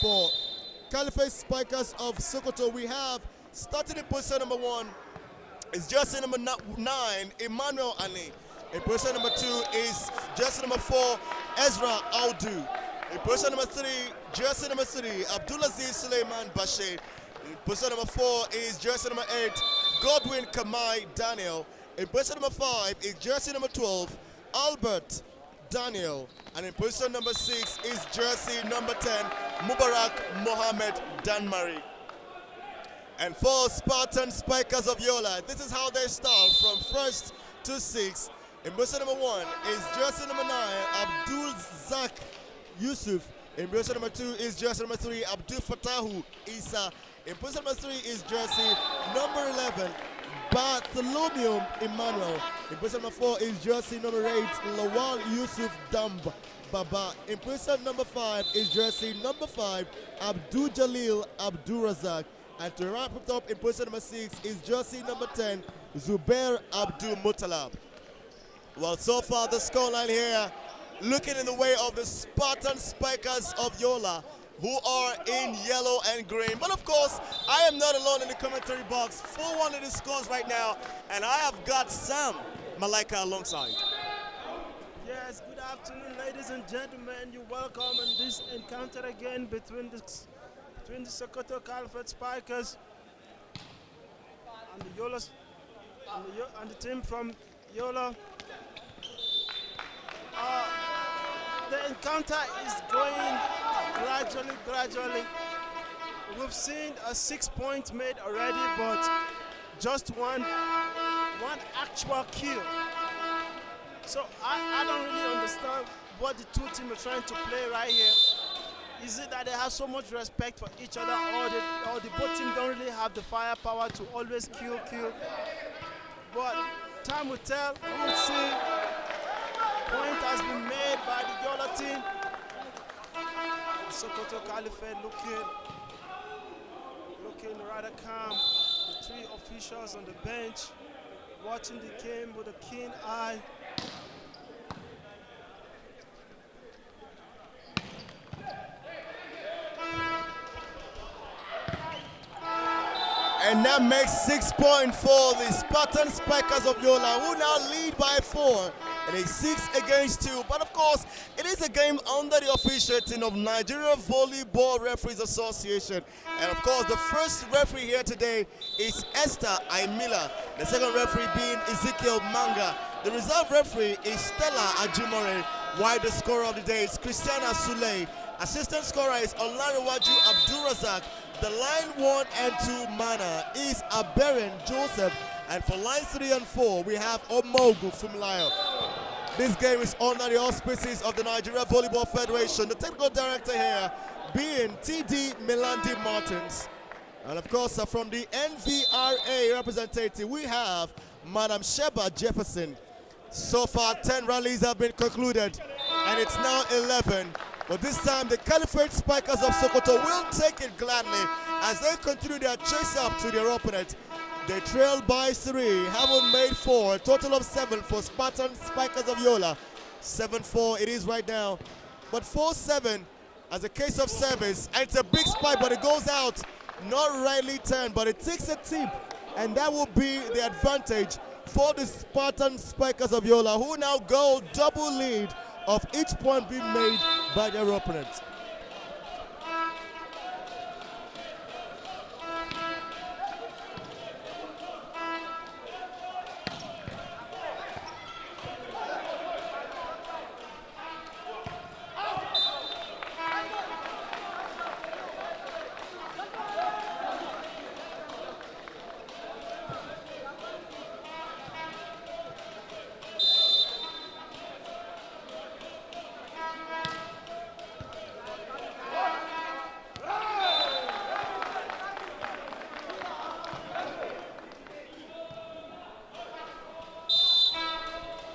for Caliphate Spikers of Sokoto. We have starting in position number 1 is jersey number 9, Emmanuel Ani. In position number 2 is jersey number 4, Ezra Audu. In position number 3, jersey number 3, Abdulaziz Suleiman Bashir. In position number 4 is jersey number 8, Godwin Kamai Daniel. In position number 5 is jersey number 12, Albert Daniel. And in position number 6 is jersey number 10, Mubarak Mohammed Danmari. And for Spartan Spikers of Yola, this is how they start from 1st to 6th. In position number 1 is jersey number 9, Abdul Zak Yusuf. In position number 2 is jersey number 3, Abdul Fatahu Isa. In position number 3 is jersey number 11, Bartholomew Emmanuel. In position number 4 is jersey number 8, Lawal Yusuf Damb Baba. In position number 5 is jersey number 5, Abdul Jalil Abdul Razak. And to wrap it up in position number 6 is jersey number 10, Zubair Abdul Mutalab. Well, so far the scoreline here looking in the way of the Spartan Spikers of Yola, who are in yellow and green. But of course, I am not alone in the commentary box. 4-1 in the scores right now, and I have got Sam Malaika alongside. Yes, good afternoon, ladies and gentlemen. You're welcome in this encounter again between the Sokoto Caliphate Spikers and the Yola and the team from Yola. The encounter is going gradually. We've seen a 6 point made already, but just one actual kill. So I don't really understand what the two teams are trying to play right here. Is it that they have so much respect for each other, or the both teams don't really have the firepower to always kill? But time will tell. We'll see. Point has been made by the Yola team. Sokoto Caliphate looking rather calm. The 3 officials on the bench watching the game with a keen eye. And that makes 6 points for the Spartan Spikers of Yola, who now lead by 4. It is 6 against 2. But of course, it is a game under the officiating of Nigeria Volleyball Referees Association. And of course, the first referee here today is Esther Aimila. The second referee being Ezekiel Manga. The reserve referee is Stella Ajumore. While the scorer of the day is Christiana Sule. Assistant scorer is Olariwaju Abdurazak. The line 1 and 2 mana is Aberen Joseph. And for lines 3 and 4, we have Omogu Fumlayo. This game is under the auspices of the Nigeria Volleyball Federation. The technical director here being TD Milandi Martins. And of course, from the NVRA representative, we have Madam Sheba Jefferson. So far, 10 rallies have been concluded, and it's now 11. But this time, the Caliphate Spikers of Sokoto will take it gladly as they continue their chase up to their opponent. They trail by 3, haven't made 4, a total of 7 for Spartan Spikers of Yola. 7-4 it is right now. But 4-7 as a case of service, and it's a big spike, but it goes out, not rightly turned, but it takes a tip, and that will be the advantage for the Spartan Spikers of Yola, who now go double lead of each point being made by their opponent.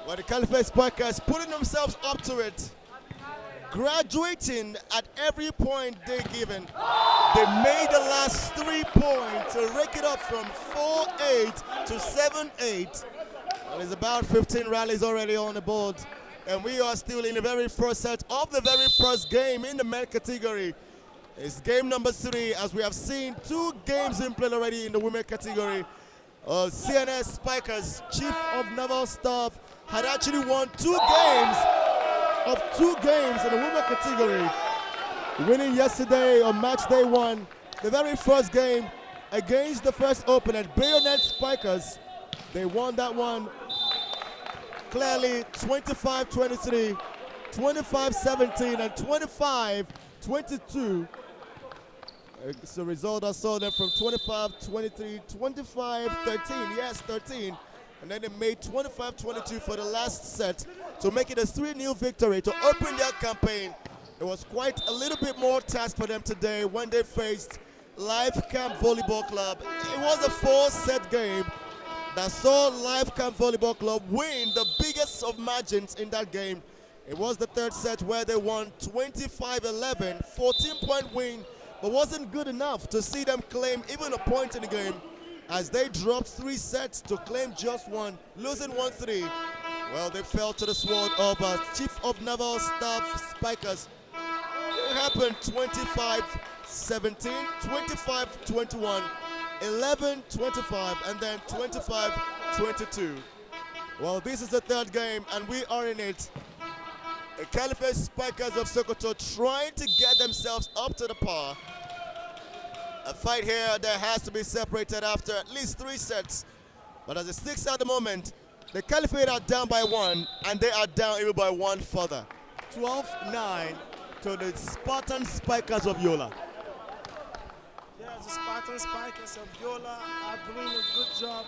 Well, the Caliphate Spikers putting themselves up to it, graduating at every point they're given. They made the last 3 points to rake it up from 4-8 to 7-8. Well, there's about 15 rallies already on the board, and we are still in the very first set of the very first game in the men category. It's game number 3, as we have seen 2 games in play already in the women category. CNS Spikers, Chief of Naval Staff, had actually won 2 games in the women category, winning yesterday on match day 1, the very first game against the first opponent, Bayonet Spikers. They won that one clearly 25-23, 25-17, and 25-22. It's a result I saw them from 25-23, 25-13, yes, 13. And then they made 25-22 for the last set to make it a 3-0 victory to open their campaign. It was quite a little bit more task for them today when they faced Life Camp Volleyball Club. It was a 4-set game that saw Life Camp Volleyball Club win the biggest of margins in that game. It was the 3rd set where they won 25-11, 14-point win, but wasn't good enough to see them claim even a point in the game, as they dropped 3 sets to claim just 1, losing 1-3. Well, they fell to the sword of Chief of Naval Staff Spikers. It happened 25-17, 25-21, 11-25, and then 25-22. Well, this is the 3rd game, and we are in it. The Caliphate Spikers of Sokoto trying to get themselves up to the par. A fight here that has to be separated after at least 3 sets. But as it sticks at the moment, the Caliphate are down by 1, and they are down even by 1 further. 12-9 to the Spartan Spikers of Yola. Yeah, the Spartan Spikers of Yola are doing a good job.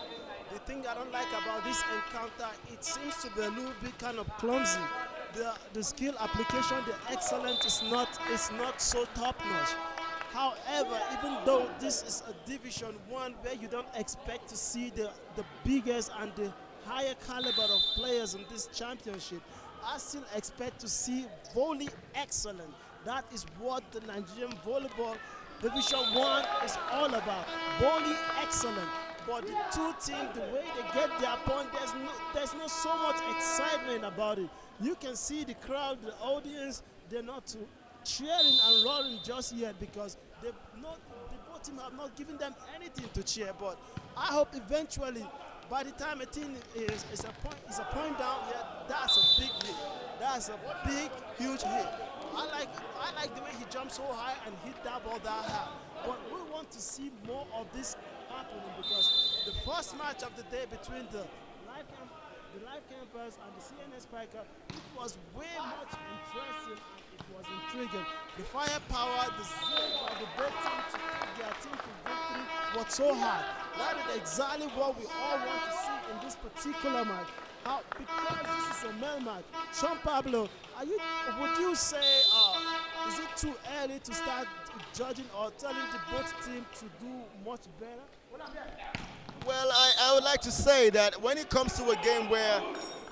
The thing I don't like about this encounter, it seems to be a little bit kind of clumsy. The skill application, the excellence is not so top-notch. However, even though this is a Division 1 where you don't expect to see the biggest and the higher caliber of players in this championship, I still expect to see volley excellence. That is what the Nigerian Volleyball Division 1 is all about, volley excellence. But the 2 teams, the way they get their point, there's not so much excitement about it. You can see the crowd, the audience, they're not cheering and roaring just yet because the both teams have not given them anything to cheer. But I hope eventually, by the time a team is a point down, yeah, that's a big hit. That's a big, huge hit. I like the way he jumped so high and hit that ball that high. But we want to see more of this happening, because the first match of the day between the live campers and the CNS Spiker, it was way much interesting and it was intriguing. The firepower, the zeal of the both teams to take their team to victory was so high. That is exactly what we all want to see in this particular match. Because this is a male match, Sean Pablo, would you say, is it too early to start judging or telling the both teams to do much better? Well, I would like to say that when it comes to a game where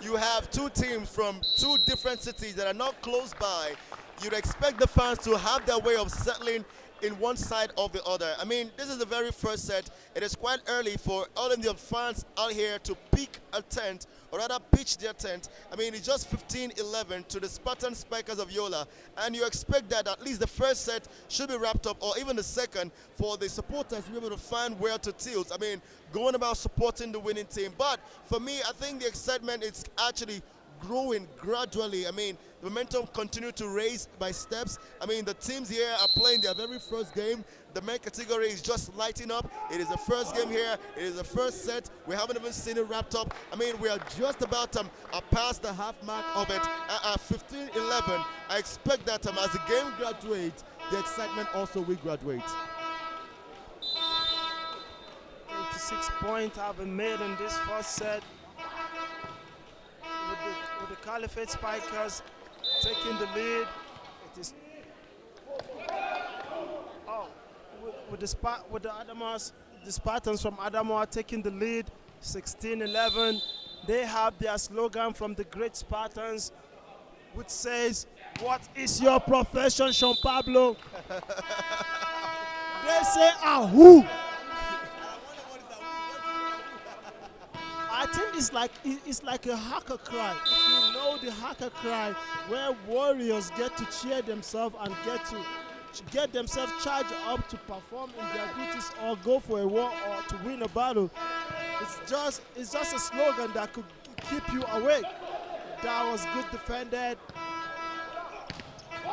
you have 2 teams from 2 different cities that are not close by, you'd expect the fans to have their way of settling in one side or the other. I mean, this is the very first set. It is quite early for all of the fans out here to pick a tent, or rather pitch their tent. I mean, it's just 15-11 to the Spartan Spikers of Yola, and you expect that at least the first set should be wrapped up, or even the second, for the supporters to be able to find where to tilt. I mean, going about supporting the winning team. But for me, I think the excitement is actually growing gradually. I mean, the momentum continues to raise by steps. I mean, the teams here are playing their very first game. The men category is just lighting up. It is the first game here. It is the first set. We haven't even seen it wrapped up. I mean, we are just about past the half mark of it. At 15-11, I expect that as the game graduates, the excitement also will graduate. 26 points have been made in this first set, with the Caliphate Spikers taking the lead. It is with the Spartans from Adamawa taking the lead, 16-11. They have their slogan from the great Spartans, which says, "What is your profession, Sean Pablo?" They say, "Ahoo." I think it's like a hacker cry. If you know the hacker cry, where warriors get to cheer themselves and get to get themselves charged up to perform in their duties or go for a war or to win a battle. It's just a slogan that could keep you awake. That was good defended.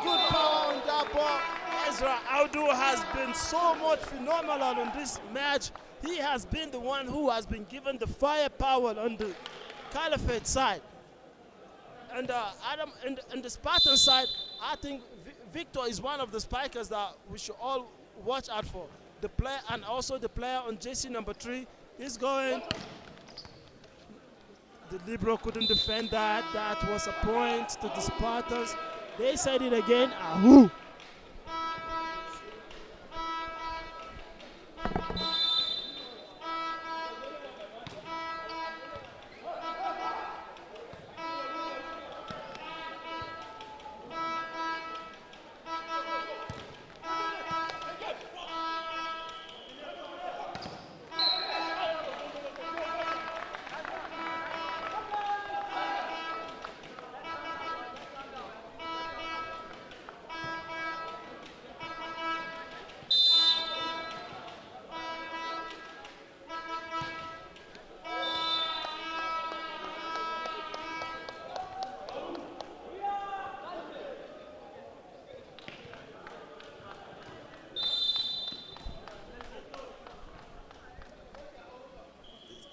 Good power on that ball. Ezra Audu has been so much phenomenal in this match. He has been the one who has been given the firepower on the Caliphate side. And Adam, and the Spartan side, I think Victor is one of the spikers that we should all watch out for. The player, and also the player on JC number 3 is going. The Libero couldn't defend that. That was a point to the Spartans. They said it again. Ahoo!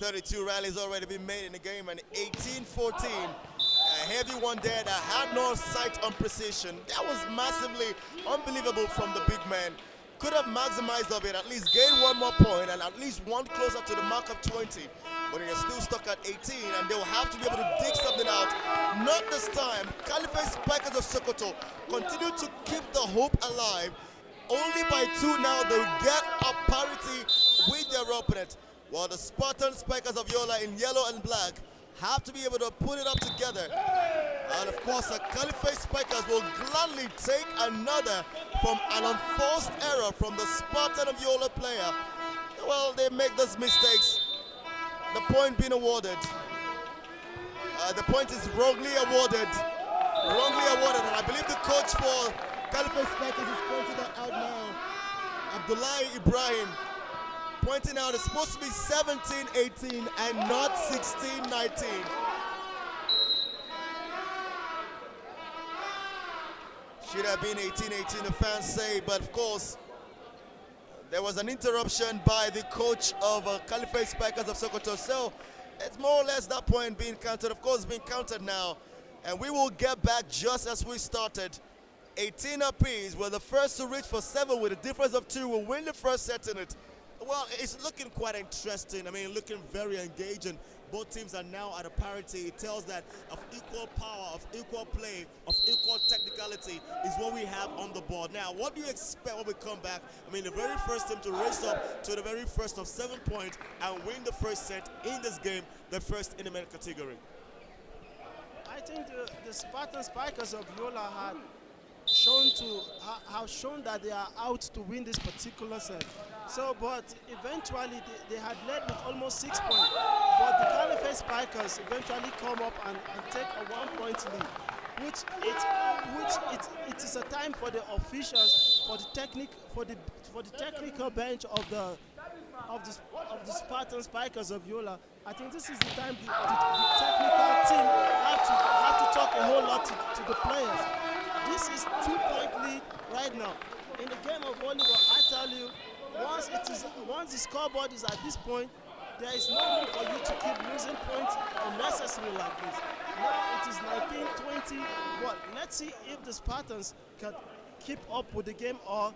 32 rallies already been made in the game, and 18-14. A heavy one there that had no sight on precision. That was massively unbelievable from the big man. Could have maximized of it, at least gained one more point and at least one closer to the mark of 20. But he is still stuck at 18, and they'll have to be able to dig something out. Not this time. Caliphate Spikers of Sokoto continue to keep the hope alive. Only by 2 now they will get a parity with their opponent, while the Spartan Spikers of Yola in yellow and black have to be able to put it up together. And of course, the Caliphate Spikers will gladly take another from an unforced error from the Spartan of Yola player. Well, they make those mistakes. The point being awarded. The point is wrongly awarded. Wrongly awarded. And I believe the coach for Caliphate Spikers is pointing that out now. Abdullahi Ibrahim pointing out it's supposed to be 17-18 and not 16-19. Should have been 18-18, the fans say, but of course, there was an interruption by the coach of Caliphate Spikers of Sokoto, so it's more or less that point being counted. Of course, being counted now, and we will get back just as we started. 18 apiece. We're the first to reach for 7 with a difference of 2. We'll win the first set in it. Well, it's looking quite interesting. I mean, looking very engaging. Both teams are now at a parity. It tells that of equal power, of equal play, of equal technicality is what we have on the board. Now, what do you expect when we come back? I mean, the very first team to race up to the very first of 7 points and win the first set in this game, the first in the men category. I think the Spartan Spikers of Yola have shown that they are out to win this particular set. So, but eventually they had led with almost 6 points. But the Caliphate Spikers eventually come up and take a 1-point lead, which it is a time for the officials, for the technical bench of the Spartan Spikers of Yola. I think this is the time the technical team have to talk a whole lot to the players. This is 2-point lead right now. In the game of volleyball, I tell you, once the scoreboard is at this point, there is no room for you to keep losing points unnecessarily like this. Now it is 19-20. What? Let's see if the Spartans can keep up with the game or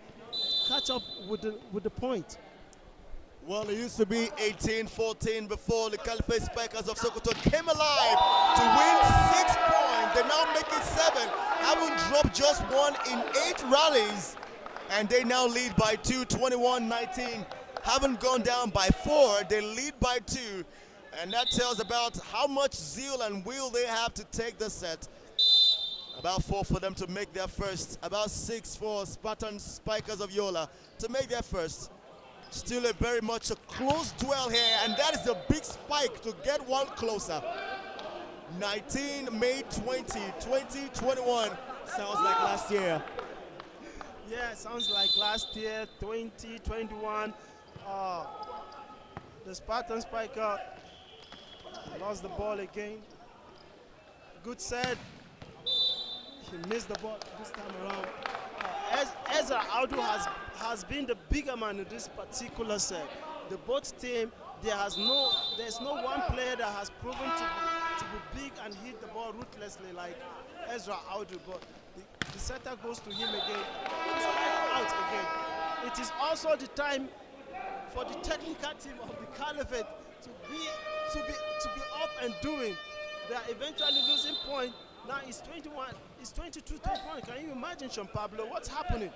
catch up with the point. Well, it used to be 18-14 before the Caliphate Spikers of Sokoto came alive to win 6 points. They now make it 7, having dropped just 1 in 8 rallies. And they now lead by 2, 21-19. Haven't gone down by 4, they lead by 2. And that tells about how much zeal and will they have to take the set. About 4 for them to make their first. About 6 for Spartan Spikers of Yola to make their first. Still a very much a close duel here, and that is a big spike to get one closer. 19 made 20, 20, 21. Sounds like last year. Yeah, sounds like last year, 2021. Uh, the Spartan spiker lost the ball again. Good set. He missed the ball this time around. Ezra Audu has been the bigger man in this particular set. The both team, there's no one player that has proven to be big and hit the ball ruthlessly like Ezra Audu, but the setter goes to him again. He's out again. It is also the time for the technical team of the Caliphate to be up and doing. They are eventually losing point. Now it's 21, it's 22-21. Can you imagine, Sean Pablo? What's happening?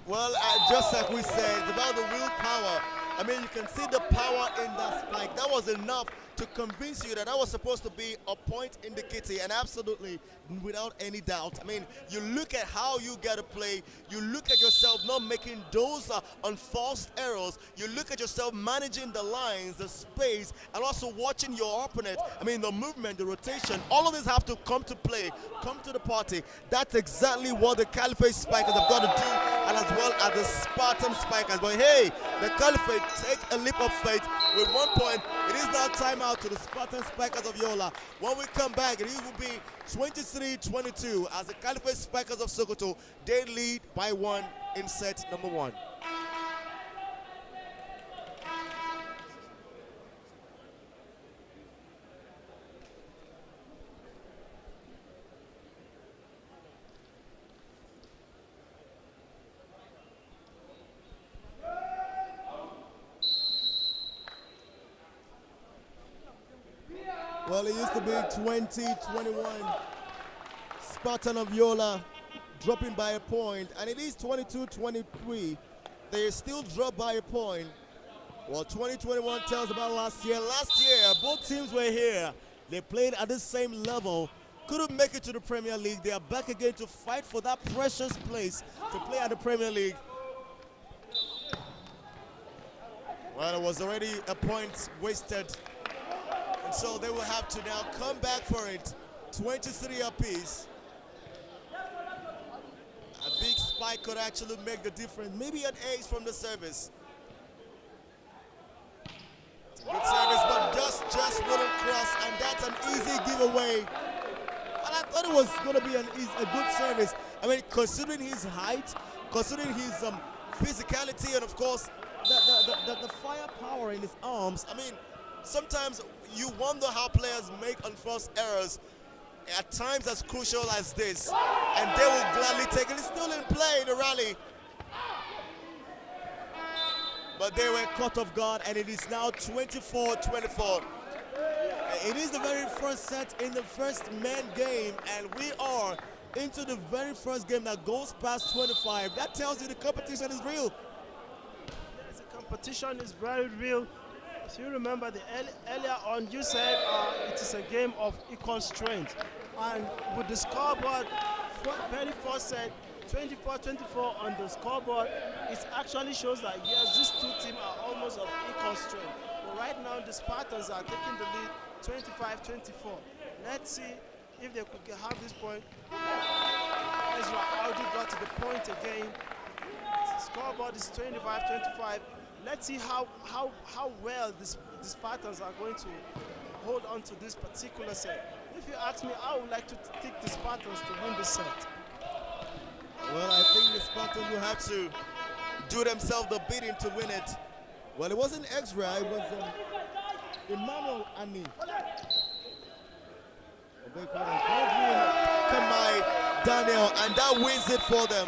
Well, just like we said, it's about the willpower. I mean, you can see the power in that spike. That was enough to convince you that that was supposed to be a point indicator, and absolutely, without any doubt. I mean, you look at how you got to play. You look at yourself not making those unforced errors. You look at yourself managing the lines, the space, and also watching your opponent. I mean, the movement, the rotation, all of this have to come to play, come to the party. That's exactly what the Caliphate Spikers have got to do, and as well as the Spartan Spikers. But hey, the Caliphate take a leap of faith with 1 point. It is now timeout to the Spartan Spikers of Yola. When we come back, it will be 23-22 as the Caliphate Spikers of Sokoto, they lead by 1 in set number 1. Well, it used to be 20-21. Spartan of Yola dropping by a point, and it is 22-23. They still drop by a point. Well, 2021 tells about last year. Last year, both teams were here. They played at the same level. Couldn't make it to the Premier League. They are back again to fight for that precious place to play at the Premier League. Well, it was already a point wasted. So they will have to now come back for it. 23 apiece. A big spike could actually make the difference. Maybe an ace from the service. It's a good service, but just wouldn't cross, and that's an easy giveaway. And I thought it was going to be a good service. I mean, considering his height, considering his physicality, and of course the firepower in his arms. I mean, sometimes you wonder how players make unforced errors at times as crucial as this, and they will gladly take it. It's still in play, the rally. But they were caught off guard, and it is now 24-24. It is the very first set in the first men game, and we are into the very first game that goes past 25. That tells you the competition is real. Yes, the competition is very real. If you remember earlier on, you said it is a game of equal strength. And with the scoreboard, very first set, 24-24 on the scoreboard, it actually shows that yes, these two teams are almost of equal strength. But right now, the Spartans are taking the lead 25-24. Let's see if they could have this point. Ezra Audu got to the point again. The scoreboard is 25-25. Let's see how well the Spartans are going to hold on to this particular set. If you ask me, I would like to take the Spartans to win this set. Well, I think the Spartans will have to do themselves the bidding to win it. Well, it wasn't Ezra, it was Emmanuel Ani. Kamai Daniel, and that wins it for them.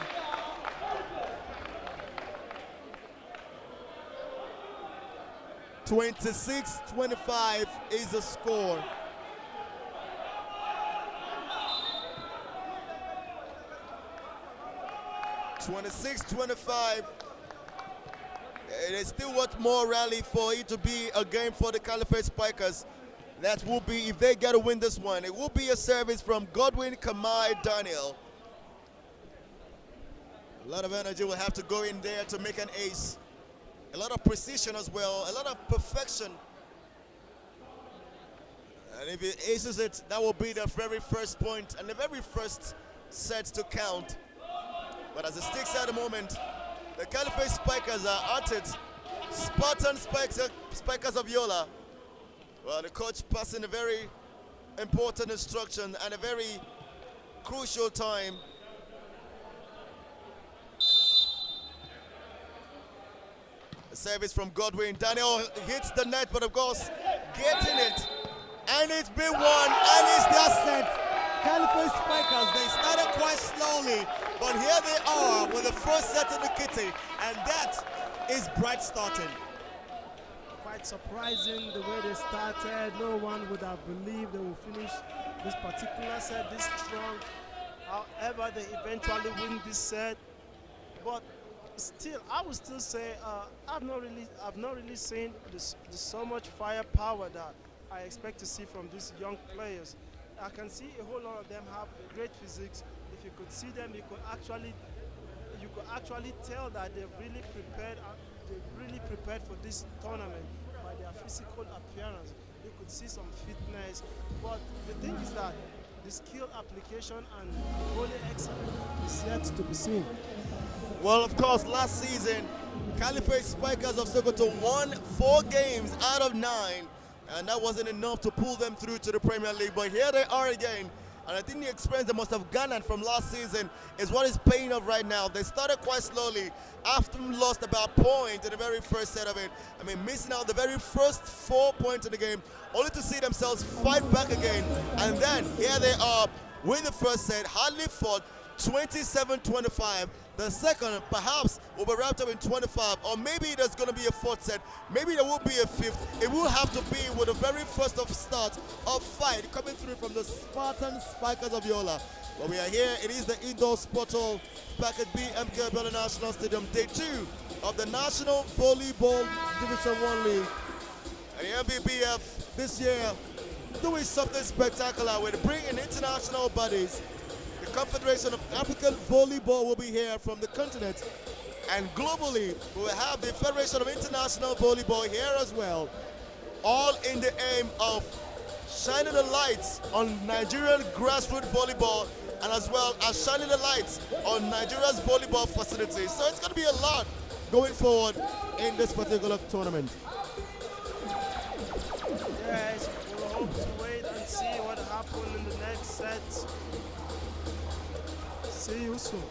26-25 is the score. There's still what more rally for it to be a game for the Caliphate Spikers. That will be, if they get to win this one, it will be a service from Godwin Kamai Daniel. A lot of energy will have to go in there to make an ace. A lot of precision as well, a lot of perfection. And if he aces it, that will be the very first point and the very first set to count. But as it sticks at the moment, the Caliphate Spikers are at it. Spartan Spikers of Yola. Well, the coach passing a very important instruction and a very crucial time. A service from Godwin. Daniel hits the net, but of course, getting it. And it's been won, and it's their set. Caliphate Spikers, they started quite slowly, but here they are with the first set in the kitty, and that is bright starting. Quite surprising the way they started. No one would have believed they would finish this particular set this strong. However, they eventually win this set. But still, I would still say I've not really seen so much firepower that I expect to see from these young players. I can see a whole lot of them have great physics. If you could see them, you could actually tell that they're really prepared for this tournament by their physical appearance. You could see some fitness, but the thing is that the skill application and volley excellence is yet to be seen. Well, of course, last season, Caliphate Spikers of Sokoto won 4 games out of 9, and that wasn't enough to pull them through to the Premier League. But here they are again, and I think the experience they must have garnered from last season is what is paying off right now. They started quite slowly, after lost about a point in the very first set of it. I mean, missing out the very first 4 points in the game, only to see themselves fight back again. And then here they are with the first set, hardly fought, 27-25. The second perhaps will be wrapped up in 25, or maybe there's going to be a 4th set. Maybe there will be a 5th. It will have to be with the very first of start of fight coming through from the Spartan Spikers of Yola. But we are here. It is the Indoor Sport Hall, Packet B, MK Abiola National Stadium, day 2 of the National Volleyball Division 1 League. And the MVBF this year doing something spectacular with bringing international bodies. The Confederation of African Volleyball will be here from the continent, and globally we will have the Federation of International Volleyball here as well, all in the aim of shining the lights on Nigerian grassroots volleyball, and as well as shining the lights on Nigeria's volleyball facilities. So it's going to be a lot going forward in this particular tournament. Yes, we'll hope to wait and see what happens in the next set. See you soon.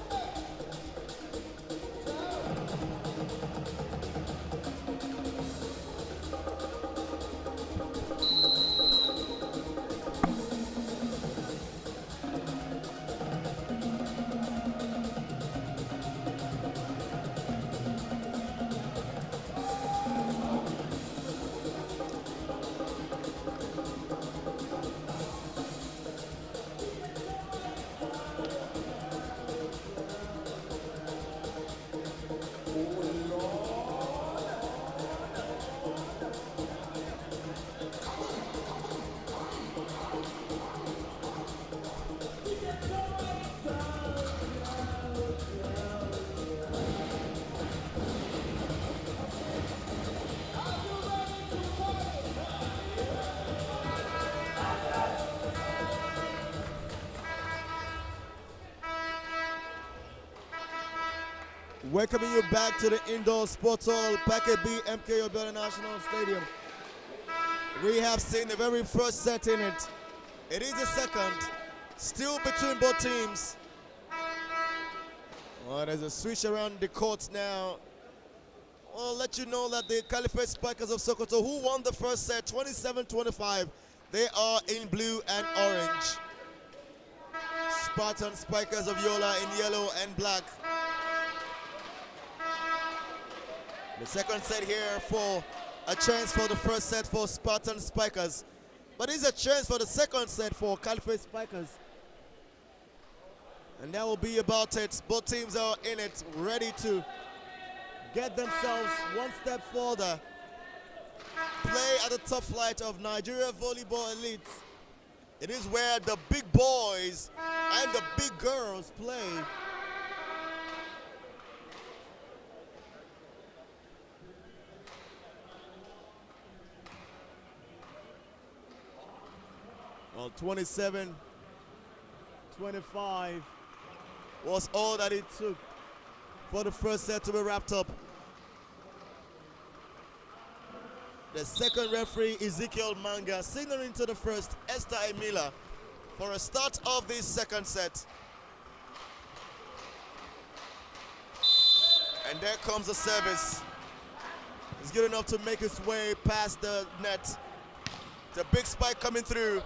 Welcoming you back to the Indoor Sports Hall, Packet B, MK Abiola National Stadium. We have seen the very first set in it. It is the second, still between both teams. Well, there's a switch around the court now. I'll let you know that the Caliphate Spikers of Sokoto, who won the first set, 27-25, they are in blue and orange. Spartan Spikers of Yola in yellow and black. The second set here for a chance for the first set for Spartan Spikers. But it's a chance for the second set for Caliphate Spikers. And that will be about it. Both teams are in it, ready to get themselves one step further. Play at the top flight of Nigeria Volleyball Elite. It is where the big boys and the big girls play. Well, 27-25 was all that it took for the first set to be wrapped up. The second referee, Ezekiel Manga, signaling to the first, Esther Emila, for a start of this second set. And there comes the service. It's good enough to make his way past the net. It's a big spike coming through,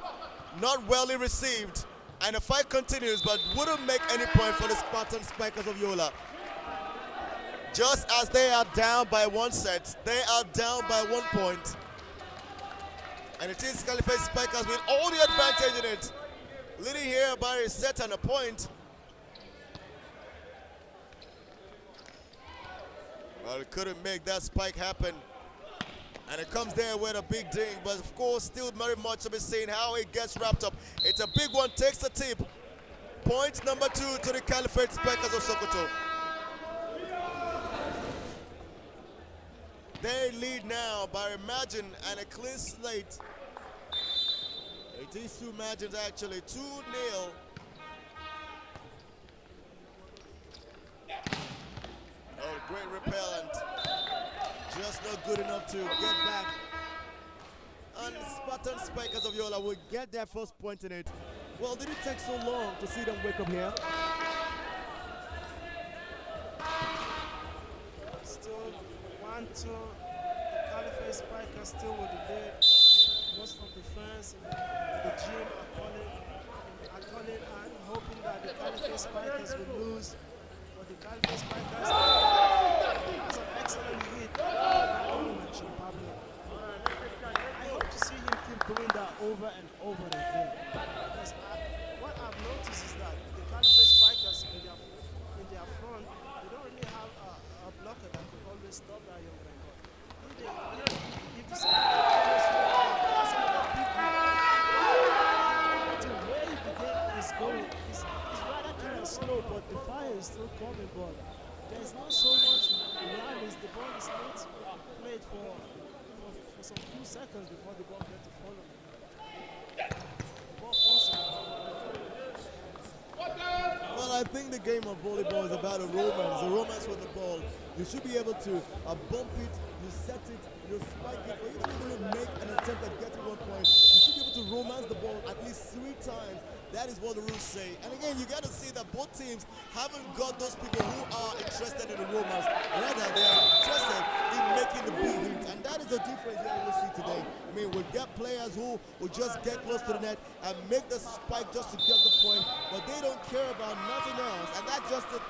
not well received. And the fight continues, but wouldn't make any point for the Spartan Spikers of Yola. Just as they are down by one set, they are down by 1 point. And it is Caliphate Spikers with all the advantage in it, leading here by a set and a point. Well, it couldn't make that spike happen. And it comes there with a big ding, but of course, still very much to be seen how it gets wrapped up. It's a big one, takes the tip. Point number 2 to the Caliphate Spikers of Sokoto. They lead now by a margin and a clean slate. It is 2 margins actually, 2-0. Oh, great repellent. Just not good enough to get back. And Spartan Spikers of Yola will get their first point in it. Well, did it take so long to see them wake up here? Still 1-2. The Caliphate Spikers still with the lead. Most of the fans in the gym are calling and hoping that the Caliphate Spikers will lose. But the Caliphate Spikers has an excellent hit. I hope to see him keep doing that over and over again. Because what I've noticed is that the Caliphate Spikers in their front, they don't really have a blocker that could always stop that young man. If the that's another big one. The way the game is going is rather kind of slow, but the fire is still coming. But there's not so much rallies. The ball is not played for some few seconds before the ball gets to follow. The ball falls. Well, I think the game of volleyball is about a romance with the ball. You should be able to bump it, you set it, you spike it. For you to be able to make an attempt at getting 1 point, you should be able to romance the ball at least 3 times. That is what the rules say. And again, you got to see that both teams haven't got those people who are interested in the romance. Rather, they are interested in making the big hit. And that is the difference that we see today. I mean, we'll get players who will just get close to the net and make the spike just to get the point, but they don't care about nothing else. And that's just it.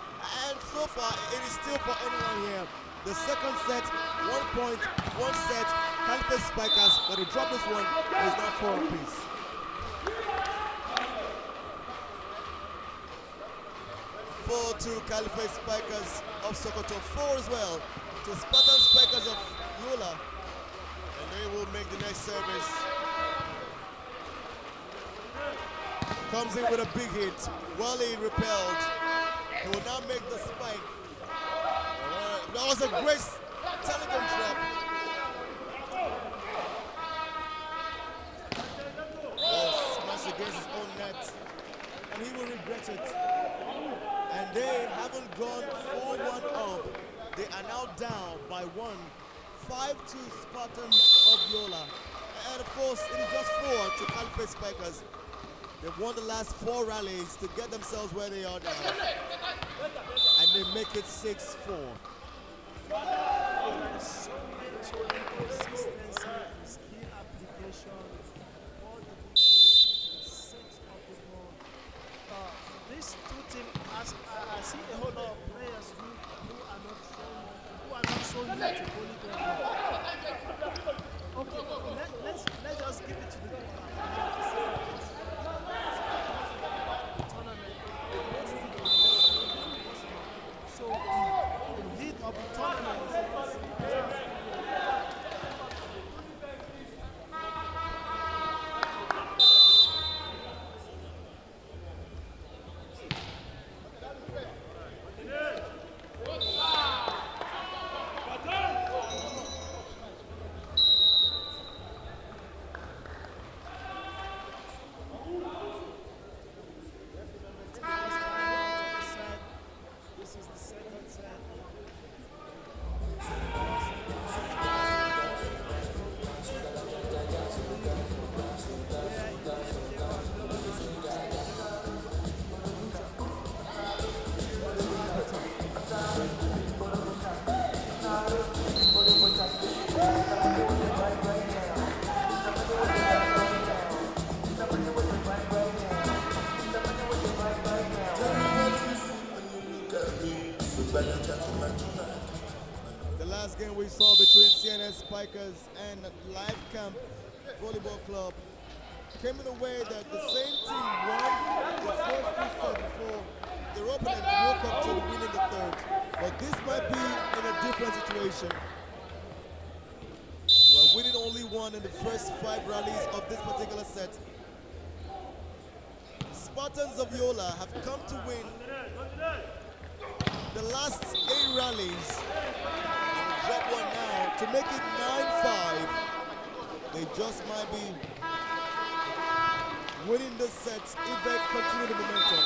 And so far, it is still for anyone here. The second set, 1 point, 1 set. Caliphate Spikers, but they drop this one, is not 4 apiece. 4-2 Caliphate Spikers of Sokoto, 4 as well to Spartan Spikers of Yola, and they will make the next service. Comes in with a big hit, Wally repelled. He will now make the spike. That was a great telephone trap. Oh, smash against his own net, and he will regret it. And they haven't gone 4-1 up. They are now down by 1. 5-2 Spartans of Yola. And of course, it is just 4 to Caliphate Spikers. They've won the last 4 rallies to get themselves where they are now. And they make it 6-4. There is so much consistency and skill application. All the set of the ball. These 2 teams, I see a whole lot of players who are not so new to volleyball. Okay, let's just give it to the tournament. So the lead of the tournament last game we saw between CNS Spikers and Live Camp Volleyball Club came in a way that the same team won the first two sets before their opponent woke up to winning the third. But this might be in a different situation. We're winning only one in the first 5 rallies of this particular set. Spartans of Yola have come to win the last 8 rallies. Drop one now to make it 9-5. They just might be winning the set if they continue the momentum.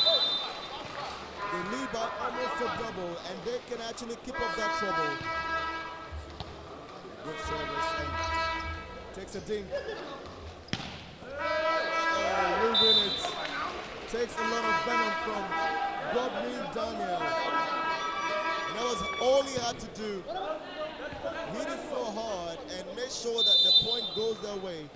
They lead by almost a double, and they can actually keep up that trouble. Good service, and takes a dink. Will win it. Takes a lot of venom from Bob Daniel. And that was all he had to do. Hit it so hard and make sure that the point goes their way.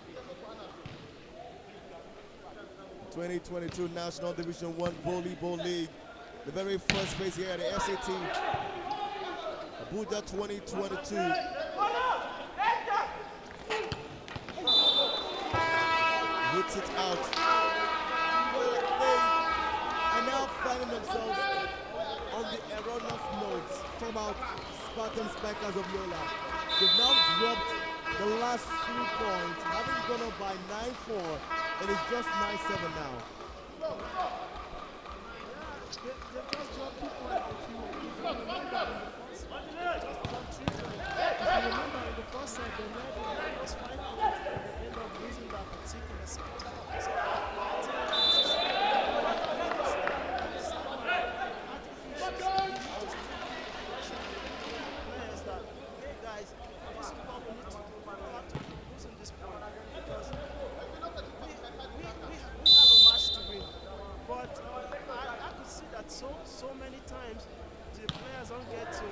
2022 National Division 1 Volleyball League. The very first phase here at the SAT. Abuja 2022. Hits it out. They are now finding themselves on the erroneous notes. Talk about Spartan Spikers of Yola. They've now dropped the last 2 points, having gone up by 9-4, and it's just 9-7 now. They've just dropped 2 points. If you remember in the first set, they led in the first 5 points, and they end up losing that particular set. So so many times the players don't get to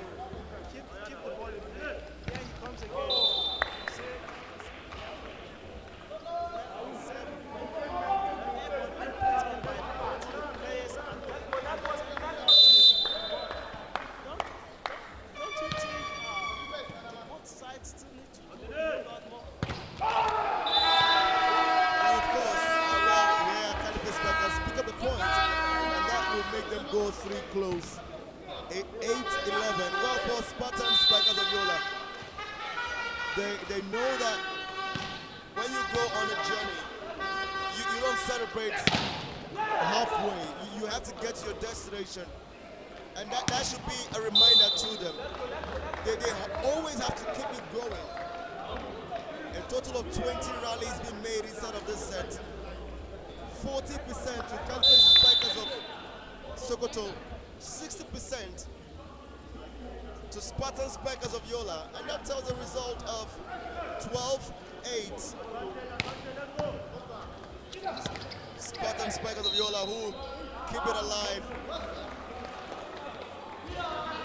keep the ball in play. Here he comes again. Don't you think both sides still need to do a lot more? And of course, Caliphate Spartans pick up the point, and that will make them go 3 close. 8-11. Well, for Spartan Spikers of Yola, they know that when you go on a journey, you don't celebrate halfway. You have to get to your destination, and that should be a reminder to them. They always have to keep it going. A total of 20 rallies been made inside of this set. 40% to Caliphate Spikers of Sokoto, 60% to Spartan Spikers of Yola, and that tells a result of 12-8. Spartan Spikers of Yola who keep it alive.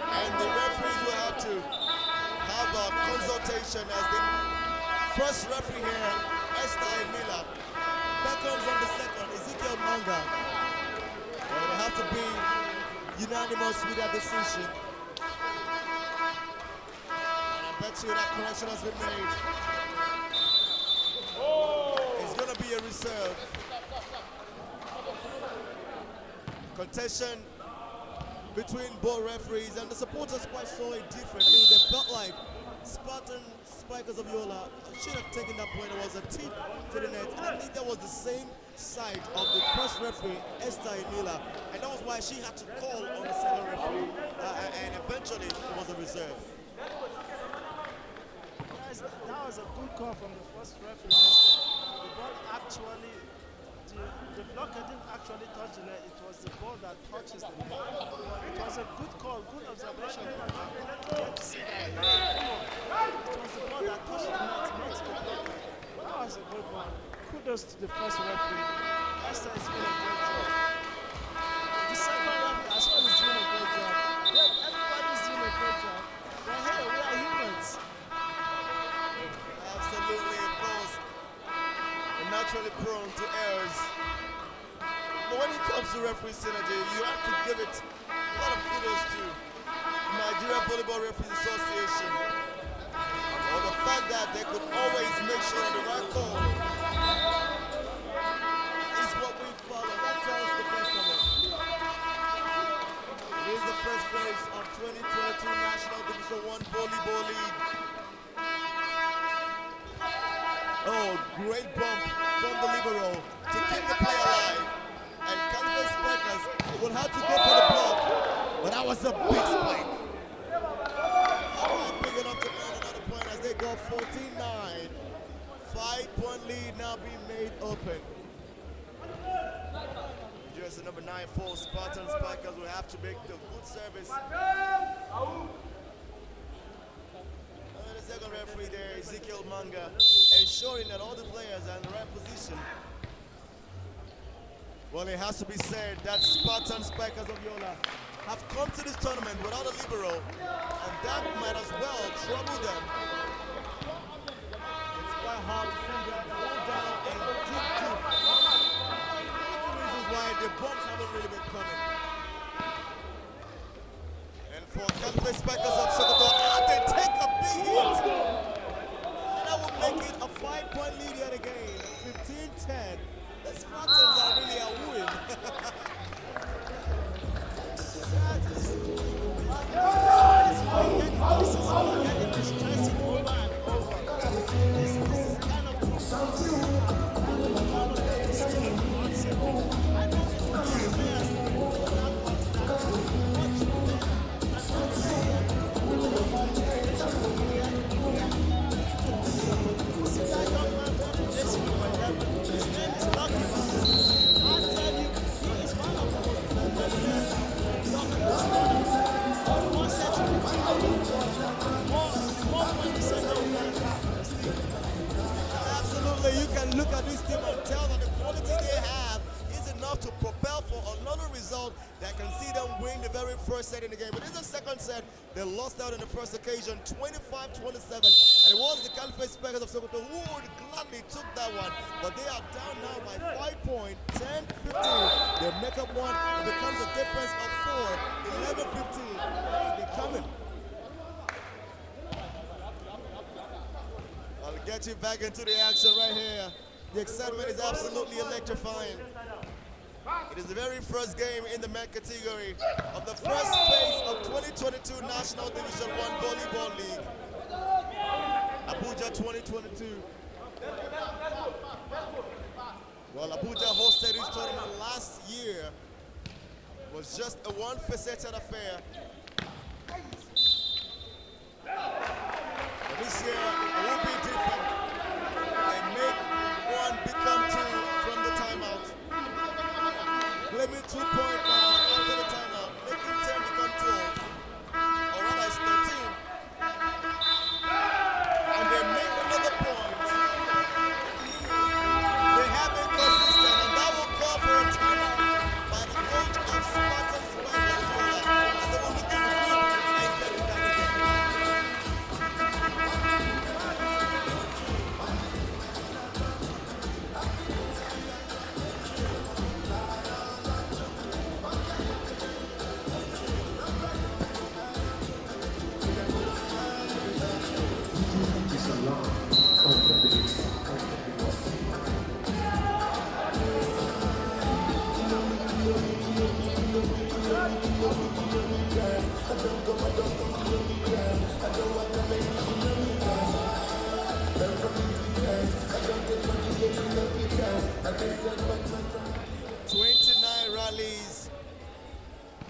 And the referees will have to have a consultation as the first referee here, Esther Emila, beckons on the second, Ezekiel Manga. They will have to be unanimous with that decision. And I bet you that correction has been made. It's going to be a reserve. Contention between both referees, and the supporters quite saw it different. I mean, they felt like Spartan Spikers of Yola should have taken that point. It was a tip to the net, and I think that was the same side of the first referee, Esther Emila, and that was why she had to call on the second referee, and eventually it was a reserve. Guys, that was a good call from the first referee. The ball actually, the blocker didn't actually touch the net. It was the ball that touches the net. It was a good call, good observation. Get to see that. It was the ball that touched the net, not the blocker. That was a good one. Kudos to the first referee. Esther is doing a great job. The second referee as well is doing a great job. Everybody's doing a great job. We're here, we are humans. Absolutely, of course. They're naturally prone to errors. But when it comes to referee synergy, you have to give it a lot of kudos to Nigeria Volleyball Referees Association. fact that they could always make sure that the right call is what we follow. That tells the best of it. It is the first phase of 2022 National Division 1 Volleyball League. Oh, great bump from the libero to keep the play alive. And Caliphate Spartans will have to go for the block. But that was a big spike. Big enough to earn another point as they go 14-9. 5-point lead now being made open. Jersey number 9 for Spartan Spikers will have to make the good service. The second referee there, Ezekiel Manga, ensuring that all the players are in the right position. Well, it has to be said that Spartan Spikers of Yola have come to this tournament without a libero, and that might as well trouble them. It's quite hard to see them fall down and deep. One of the reasons why the bumps haven't really been coming. And for Caliphate Spikers of Sokoto, they take a big hit. And that will make it a 5-point lead yet again, 15-10. The Spartans are really a win. You can look at this team and tell that the quality they have is enough to propel for another result that can see them win the very first set in the game. But in the second set, they lost out on the first occasion, 25-27. And it was the Caliphate Spikers of Sokoto who would gladly took that one. But they are down now by 5 points, 10-15. They make up one. It becomes a difference of 4, 11-15. They're coming. I'll get you back into the action right here. The excitement is absolutely electrifying. It is the very first game in the men category of the first phase of 2022 National Division 1 Volleyball League. Abuja 2022. Well, Abuja hosted this tournament last year. It was just a one-faceted affair. But this year, it will be different. They make one become 2 from the timeout. Claiming 2 points now after the timeout, making 10 become 12. Or rather, it's 13. And they make another point. They have been consistent, and that will call for a timeout by the coach of Spartan Spikers as they will look to regroup and get it back again.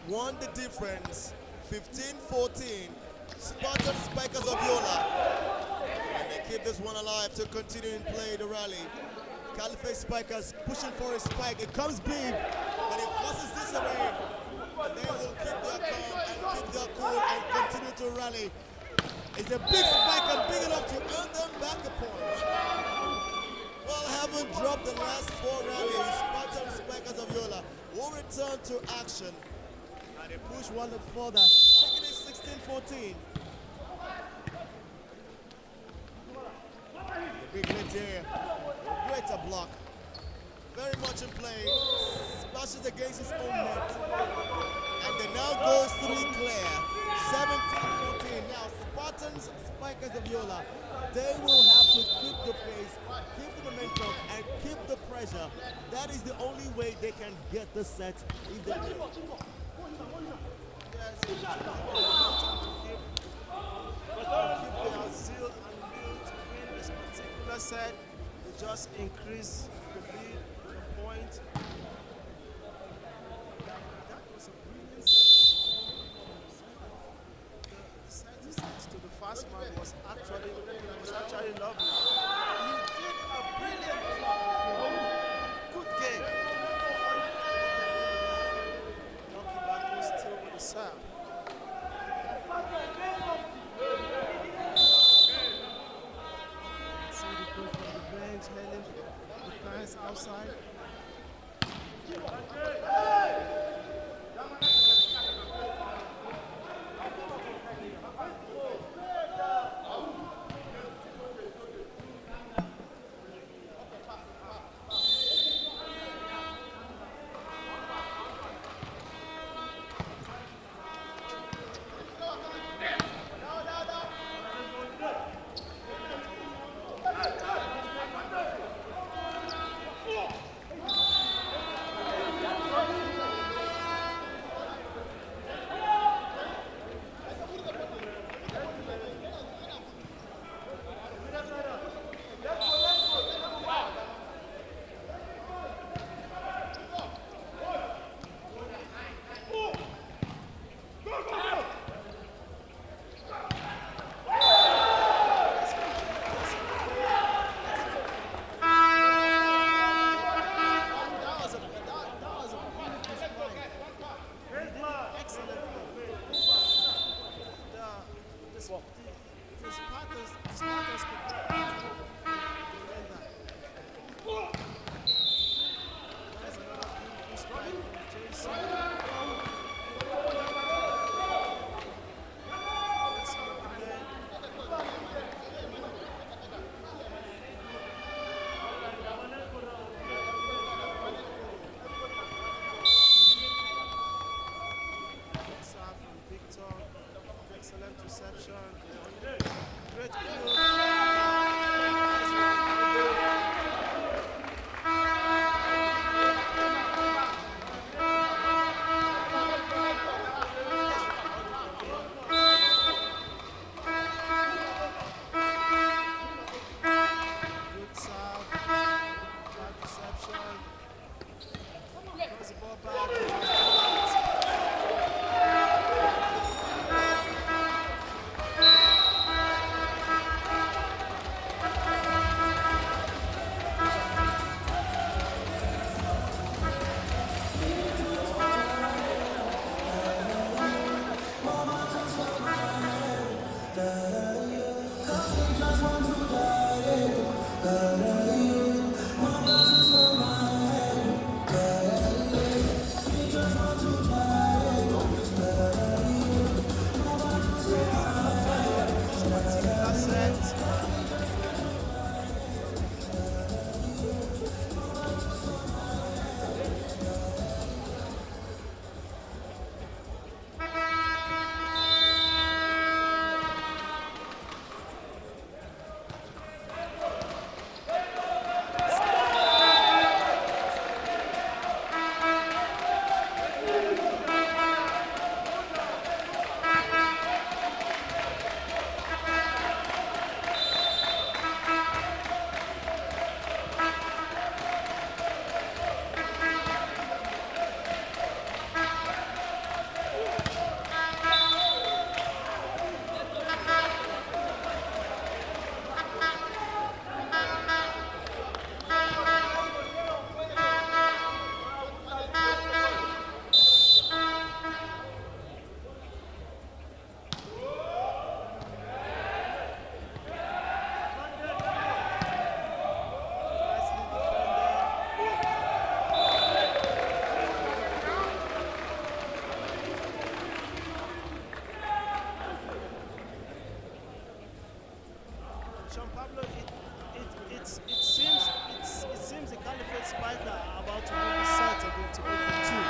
Won the difference, 15-14, Spartan Spikers of Yola. And they keep this one alive to continue and play the rally. Caliphate Spikers pushing for a spike. It comes big, but it forces this away. And they will keep their calm and keep their cool and continue to rally. It's a big spike and big enough to earn them back a point. Well, haven't dropped the last 4 rallies. Spartan Spikers of Yola will return to action. And they push one further, making it 16-14. The big lift here, greater block. Very much in play, splashes against his own net. And then now goes 3 clear, 17-14. Now Spartans Spikers of Yola, they will have to keep the pace, keep the momentum, and keep the pressure. That is the only way they can get the set if they win. Yes, keep their zeal and will to win this particular set. They just increase the lead, the point. That was a brilliant set. The set to the fast man was actually lovely. He did a brilliant, good game. Lucky Baku still with the serve. See the coach from the bench hailing the fans outside. The Spartans could not prevent that. That's another beautiful strike from JC. Excellent reception. Great kill. Good serve. Bad reception. Throws the ball back. Pablo, it seems the Caliphate Spiker are about to win the set again to open two.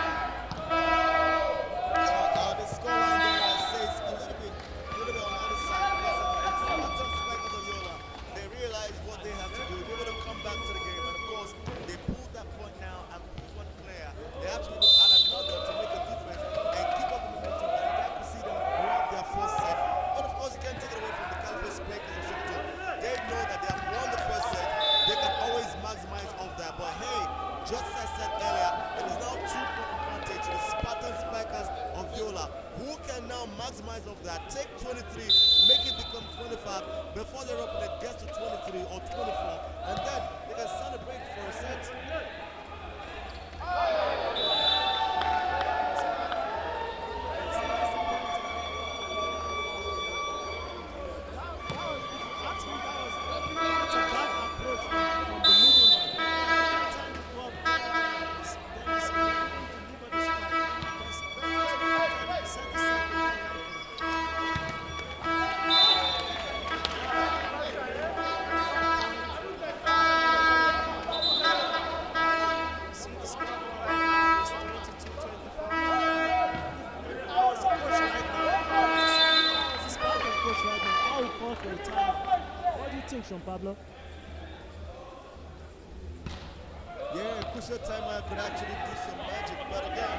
The scoreline there says a little bit on the other side. before their opponent gets to 23 or 24, and then they can celebrate for a set. Sean Pablo. Yeah, crucial timer could actually do some magic, but again,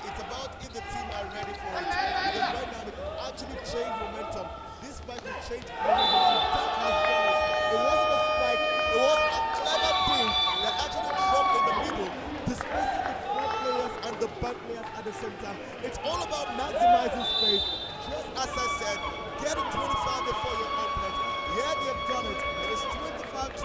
it's about if the team are ready for it. Because right now, they can actually change momentum. This spike will change momentum, and that has done it. It wasn't a spike, it was a clever thing that actually dropped in the middle, displacing the front players and the back players at the same time. It's all about maximizing space. Just as I said, get to 25 before your opponent. Yeah, they have done it. It is 25-22.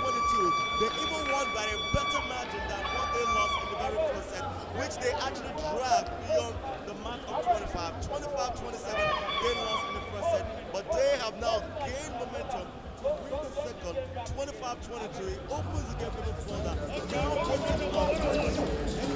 They even won by a better margin than what they lost in the very first set, which they actually dragged beyond the mark of 25. 25-27, they lost in the first set, but they have now gained momentum to win the second. 25-22, it opens the game even further. Now, 25-22.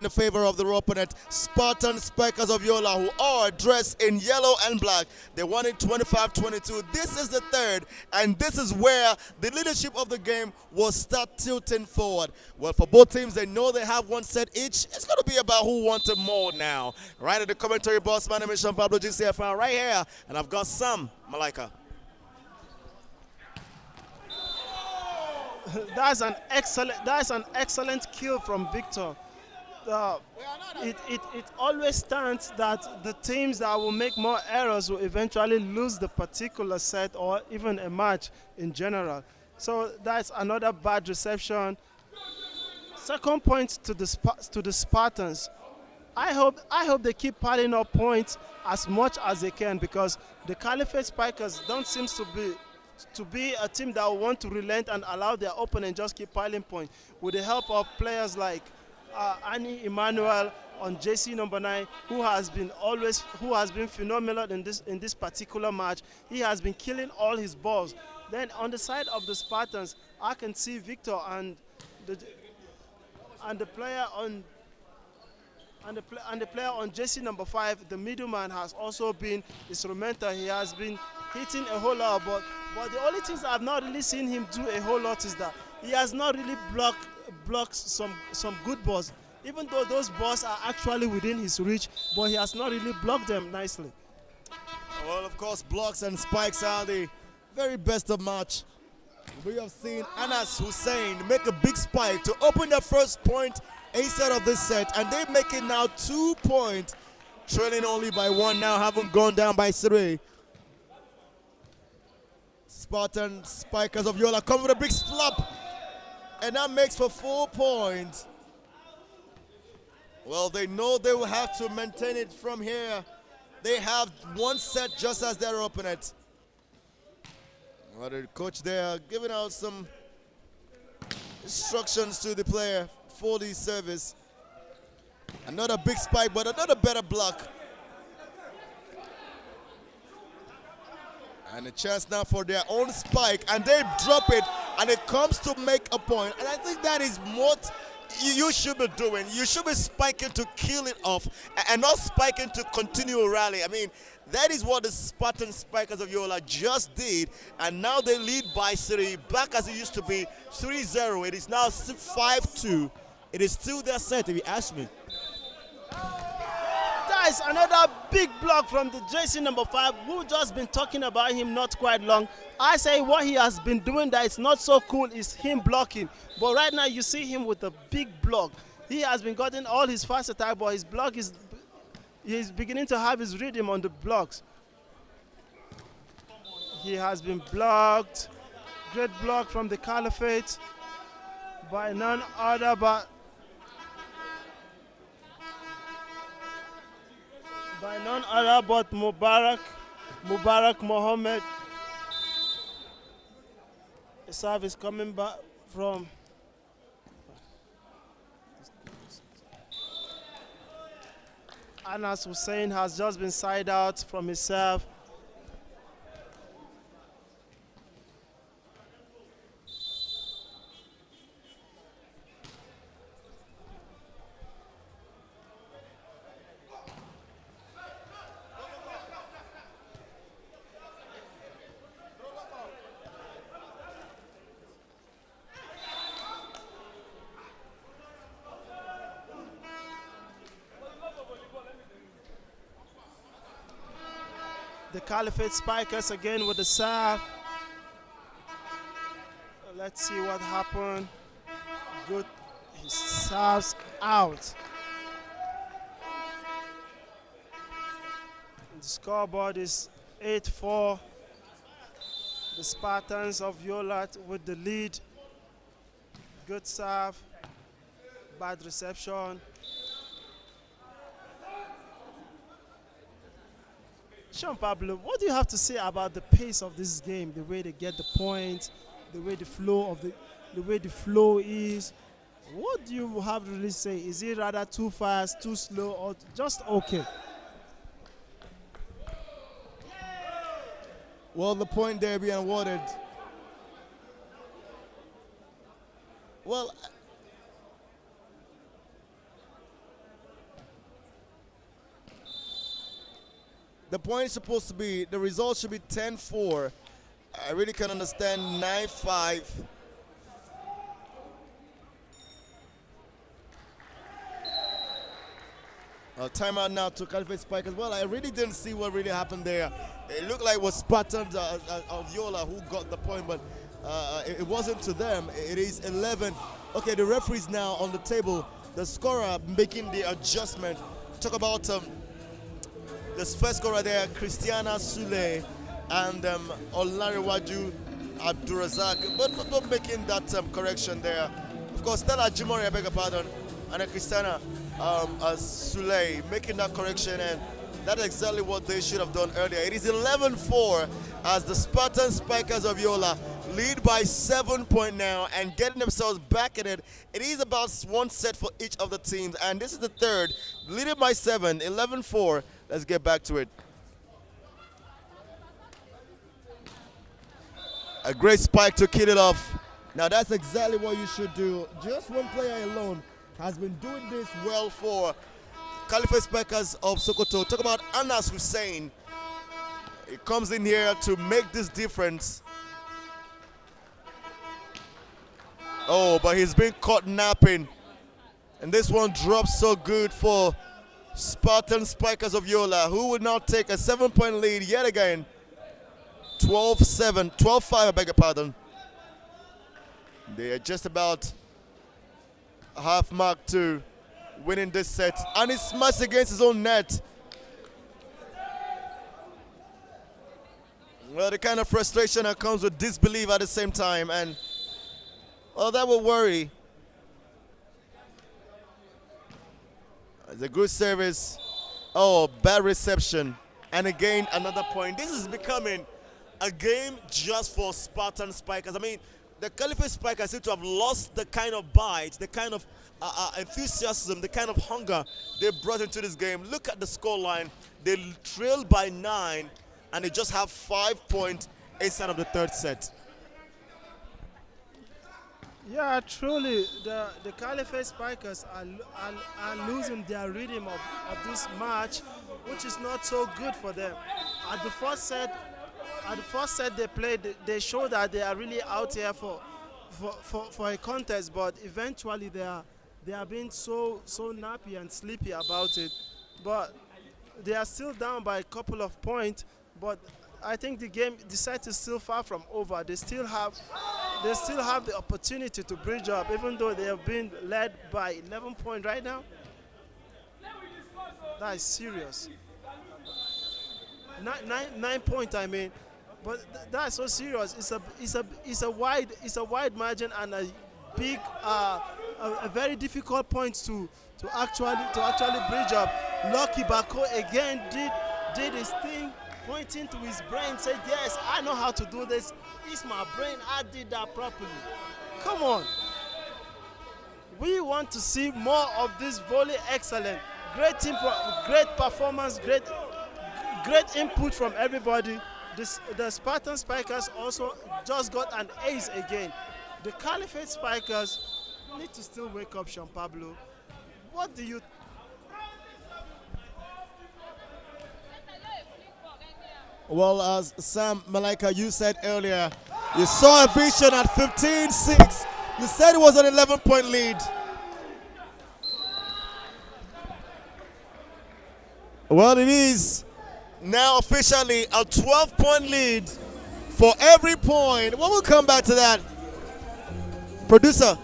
in favor of their opponent, Spartan Spikers of Yola, who are dressed in yellow and black. They won it 25-22. This is the third, and this is where the leadership of the game will start tilting forward. Well, for both teams, they know they have one set each. It's going to be about who wants it more now. Right at the commentary box, my name is Sean Pablo GCFR right here, and I've got Sam Malaika. That's an excellent kill from Victor. It always stands that the teams that will make more errors will eventually lose the particular set or even a match in general. So that's another bad reception. Second point to the Spartans. I hope they keep piling up points as much as they can, because the Caliphate Spikers don't seem to be a team that will want to relent and allow their opponent just keep piling points. With the help of players like Annie Emmanuel on JC number 9, who has been phenomenal in this particular match. He has been killing all his balls. Then on the side of the Spartans, I can see Victor and the player on JC number 5, the middleman, has also been instrumental. He has been hitting a whole lot, but the only things I've not really seen him do a whole lot is that he has not really blocked some good balls, even though those balls are actually within his reach, but he has not really blocked them nicely. Well, of course, blocks and spikes are the very best of match. We have seen Anas Hussein make a big spike to open the first point instead of this set, and they make it now 2 points, trailing only by 1 now, haven't gone down by 3. Spartan Spikers of Yola come with a big flop, and that makes for 4 points. Well, they know they will have to maintain it from here. They have 1 set just as their opponent. Well, the coach there giving out some instructions to the player for the service. Another big spike, but another better block. And a chance now for their own spike, and they drop it, and it comes to make a point. And I think that is what you should be doing. You should be spiking to kill it off, and not spiking to continue a rally. I mean, that is what the Spartan Spikers of Yola just did, and now they lead by 3, back as it used to be 3-0. It is now 5-2. It is still their set, if you ask me. That is another big block from the JC number 5, who just been talking about him not quite long. I say what he has been doing that is not so cool is him blocking. But right now you see him with a big block. He has been getting all his fast attack, but his block he's beginning to have his rhythm on the blocks. He has been blocked. Great block from the Caliphate by none other but Mubarak Mohammed. The serve is coming back from Anas Hussein, has just been side out from his serve. The Caliphate Spikers again with the serve. Let's see what happened. Good. He serves out. The scoreboard is 8-4. The Spartans of Yola with the lead. Good serve. Bad reception. Sean Pablo, what do you have to say about the pace of this game, the way they get the points, the way the flow is? What do you have to really say? Is it rather too fast, too slow, or just okay? Well, the point there being awarded. Well, The point is supposed to be, the result should be 10-4. I really can understand 9-5. Timeout now to Caliphate Spike as well. I really didn't see what really happened there. It looked like it was Spartans of Yola who got the point, but it wasn't to them. It is 11. Okay, the referee's now on the table. The scorer making the adjustment. Talk about the first scorer there, Christiana Sule and Olarewaju Abdurazak. But making that correction there. Of course, Stella Jimori, I beg your pardon, and Christiana Sule making that correction, and that's exactly what they should have done earlier. It is 11-4 as the Spartan Spikers of Yola lead by 7 points now and getting themselves back in it. It is about one set for each of the teams, and this is the third, leading by 7, 11-4. Let's get back to it. A great spike to kill it off. Now that's exactly what you should do. Just one player alone has been doing this well for Caliphate Spikers of Sokoto. Talk about Anas Hussein. He comes in here to make this difference. Oh, but he's been caught napping. And this one drops so good for Spartan Spikers of Yola, who will now take a 7-point lead yet again. 12-7, 12-5, I beg your pardon. They are just about half mark to winning this set, and he smashed against his own net. Well, the kind of frustration that comes with disbelief at the same time, and well, that will worry. It's a good service. Oh, bad reception, and again another point. This is becoming a game just for Spartan Spikers. I mean, the Caliphate Spikers seem to have lost the kind of bite, the kind of enthusiasm, the kind of hunger they brought into this game. Look at the scoreline. They trailed by 9, and they just have 5 points inside of the third set. Yeah, truly, the Caliphate Spikers are losing their rhythm of this match, which is not so good for them. At the first set they played, they showed that they are really out here for a contest, but eventually they are being so nappy and sleepy about it. But they are still down by a couple of points, but I think the set is still far from over. They still have the opportunity to bridge up, even though they have been led by 11 points right now. That is serious. 9 points, I mean. But that's so serious. It's a wide margin and a big, a very difficult point to actually bridge up. Lucky Bako again did his thing, pointing to his brain, said, "Yes, I know how to do this. It's my brain. I did that properly." Come on. We want to see more of this volley excellence. Great team, great performance, great input from everybody. The Spartan Spikers also just got an ace again. The Caliphate Spikers need to still wake up, Sean Pablo. What do you... Well, as Sam Malaika, you said earlier, you saw a vision at 15-6. You said it was an 11-point lead. Well, it is now officially a 12-point lead for every point. Well, we'll come back to that. Producer.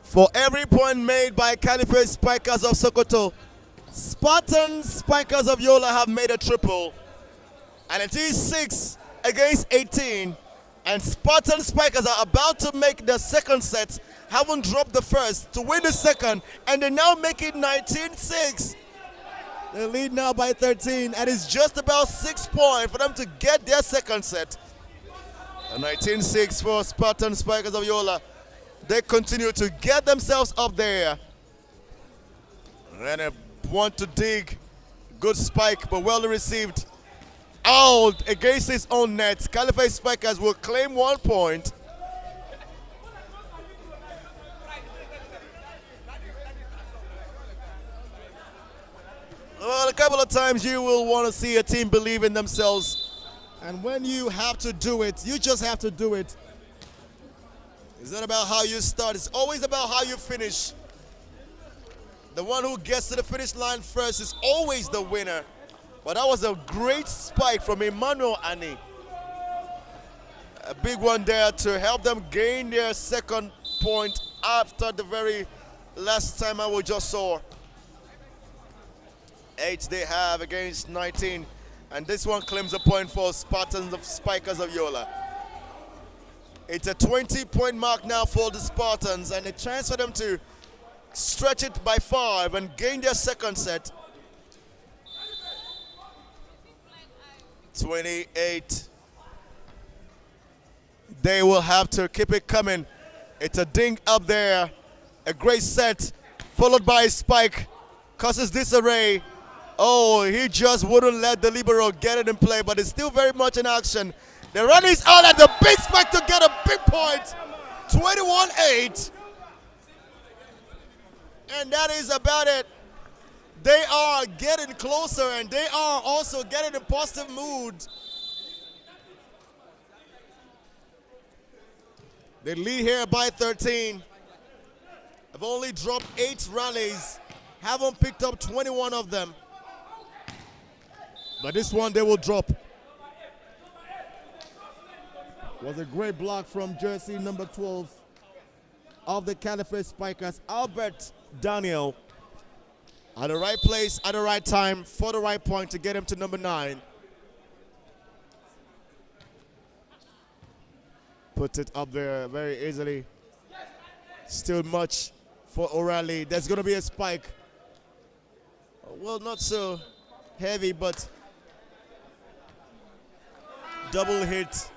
For every point made by Caliphate Spikers of Sokoto, Spartan Spikers of Yola have made a triple. And it is 6 against 18. And Spartan Spikers are about to make the second set, haven't dropped the first to win the second, and they now make it 19-6. They lead now by 13, and it's just about 6 points for them to get their second set. A 19-6 for Spartan Spikers of Yola. They continue to get themselves up there. And they want to dig. Good spike, but well received. Out against his own net. Caliphate Spikers will claim 1 point. Well, a couple of times you will want to see a team believe in themselves. And when you have to do it, you just have to do it. It's not about how you start, it's always about how you finish. The one who gets to the finish line first is always the winner. But that was a great spike from Emmanuel Ani. A big one there to help them gain their second point after the very last time I just saw. 8 they have against 19. And this one claims a point for Spartans of Spikers of Yola. It's a 20-point mark now for the Spartans and a chance for them to stretch it by 5 and gain their second set. 28. They will have to keep it coming. It's a ding up there. A great set followed by a spike. Causes disarray. Oh, he just wouldn't let the libero get it in play, but it's still very much in action. The run is out at the big spike to get a big point. 21-8. And that is about it. They are getting closer, and they are also getting in positive mood. They lead here by 13. Have only dropped 8 rallies. Haven't picked up 21 of them. But this one they will drop. Was a great block from jersey number 12 of the Caliphate Spikers, Albert Daniel. At the right place, at the right time, for the right point to get him to number 9. Put it up there very easily. Still much for O'Reilly. There's going to be a spike. Well, not so heavy, but double hit.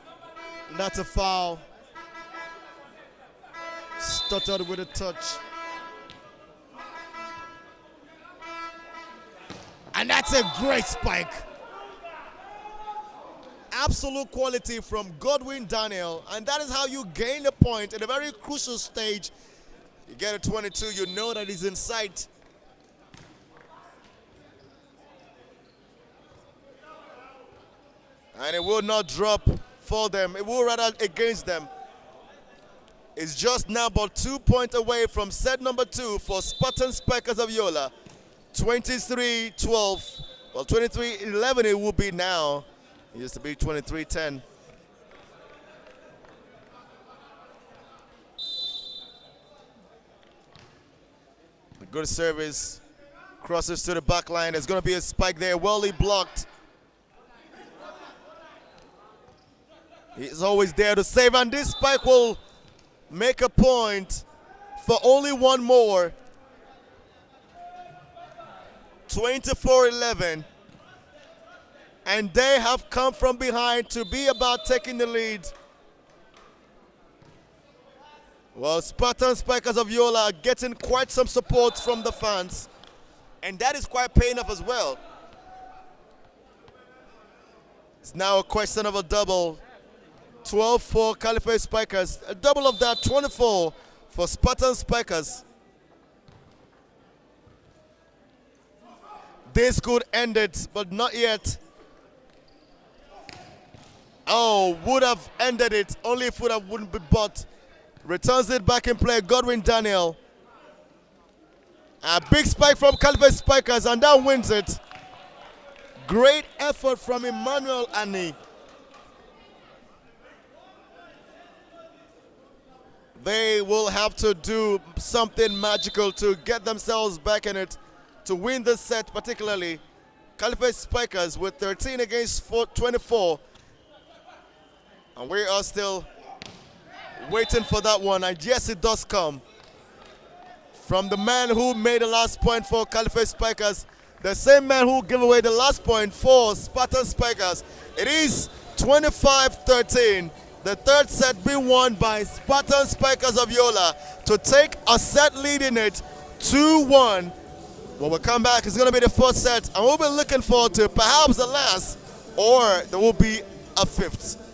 That's a foul. Stuttered with a touch. And that's a great spike. Absolute quality from Godwin Daniel. And that is how you gain a point at a very crucial stage. You get a 22, you know that he's in sight. And it will not drop for them. It will rather against them. It's just now about 2 points away from set number 2 for Spartan Spikers of Yola. 23-12. Well, 23-11 it will be now. It used to be 23-10. A good service. Crosses to the back line. There's going to be a spike there. Well, he blocked. He's always there to save. And this spike will make a point for only one more. 24-11. And they have come from behind to be about taking the lead. Well, Spartan Spikers of Yola are getting quite some support from the fans. And that is quite paying off as well. It's now a question of a double. 12 for Caliphate Spikers. A double of that, 24 for Spartan Spikers. This could end it, but not yet. Oh, would have ended it, only if would have wouldn't be bought. Returns it back in play, Godwin Daniel. A big spike from Caliphate Spikers, and that wins it. Great effort from Emmanuel Ani. They will have to do something magical to get themselves back in it, to win this set particularly. Caliphate Spikers with 13 against 24. And we are still waiting for that one, and yes, it does come. From the man who made the last point for Caliphate Spikers, the same man who gave away the last point for Spartan Spikers. It is 25-13. The third set being won by Spartan Spikers of Yola to take a set lead in it 2-1. When we come back, it's going to be the fourth set, and we'll be looking forward to perhaps the last, or there will be a fifth.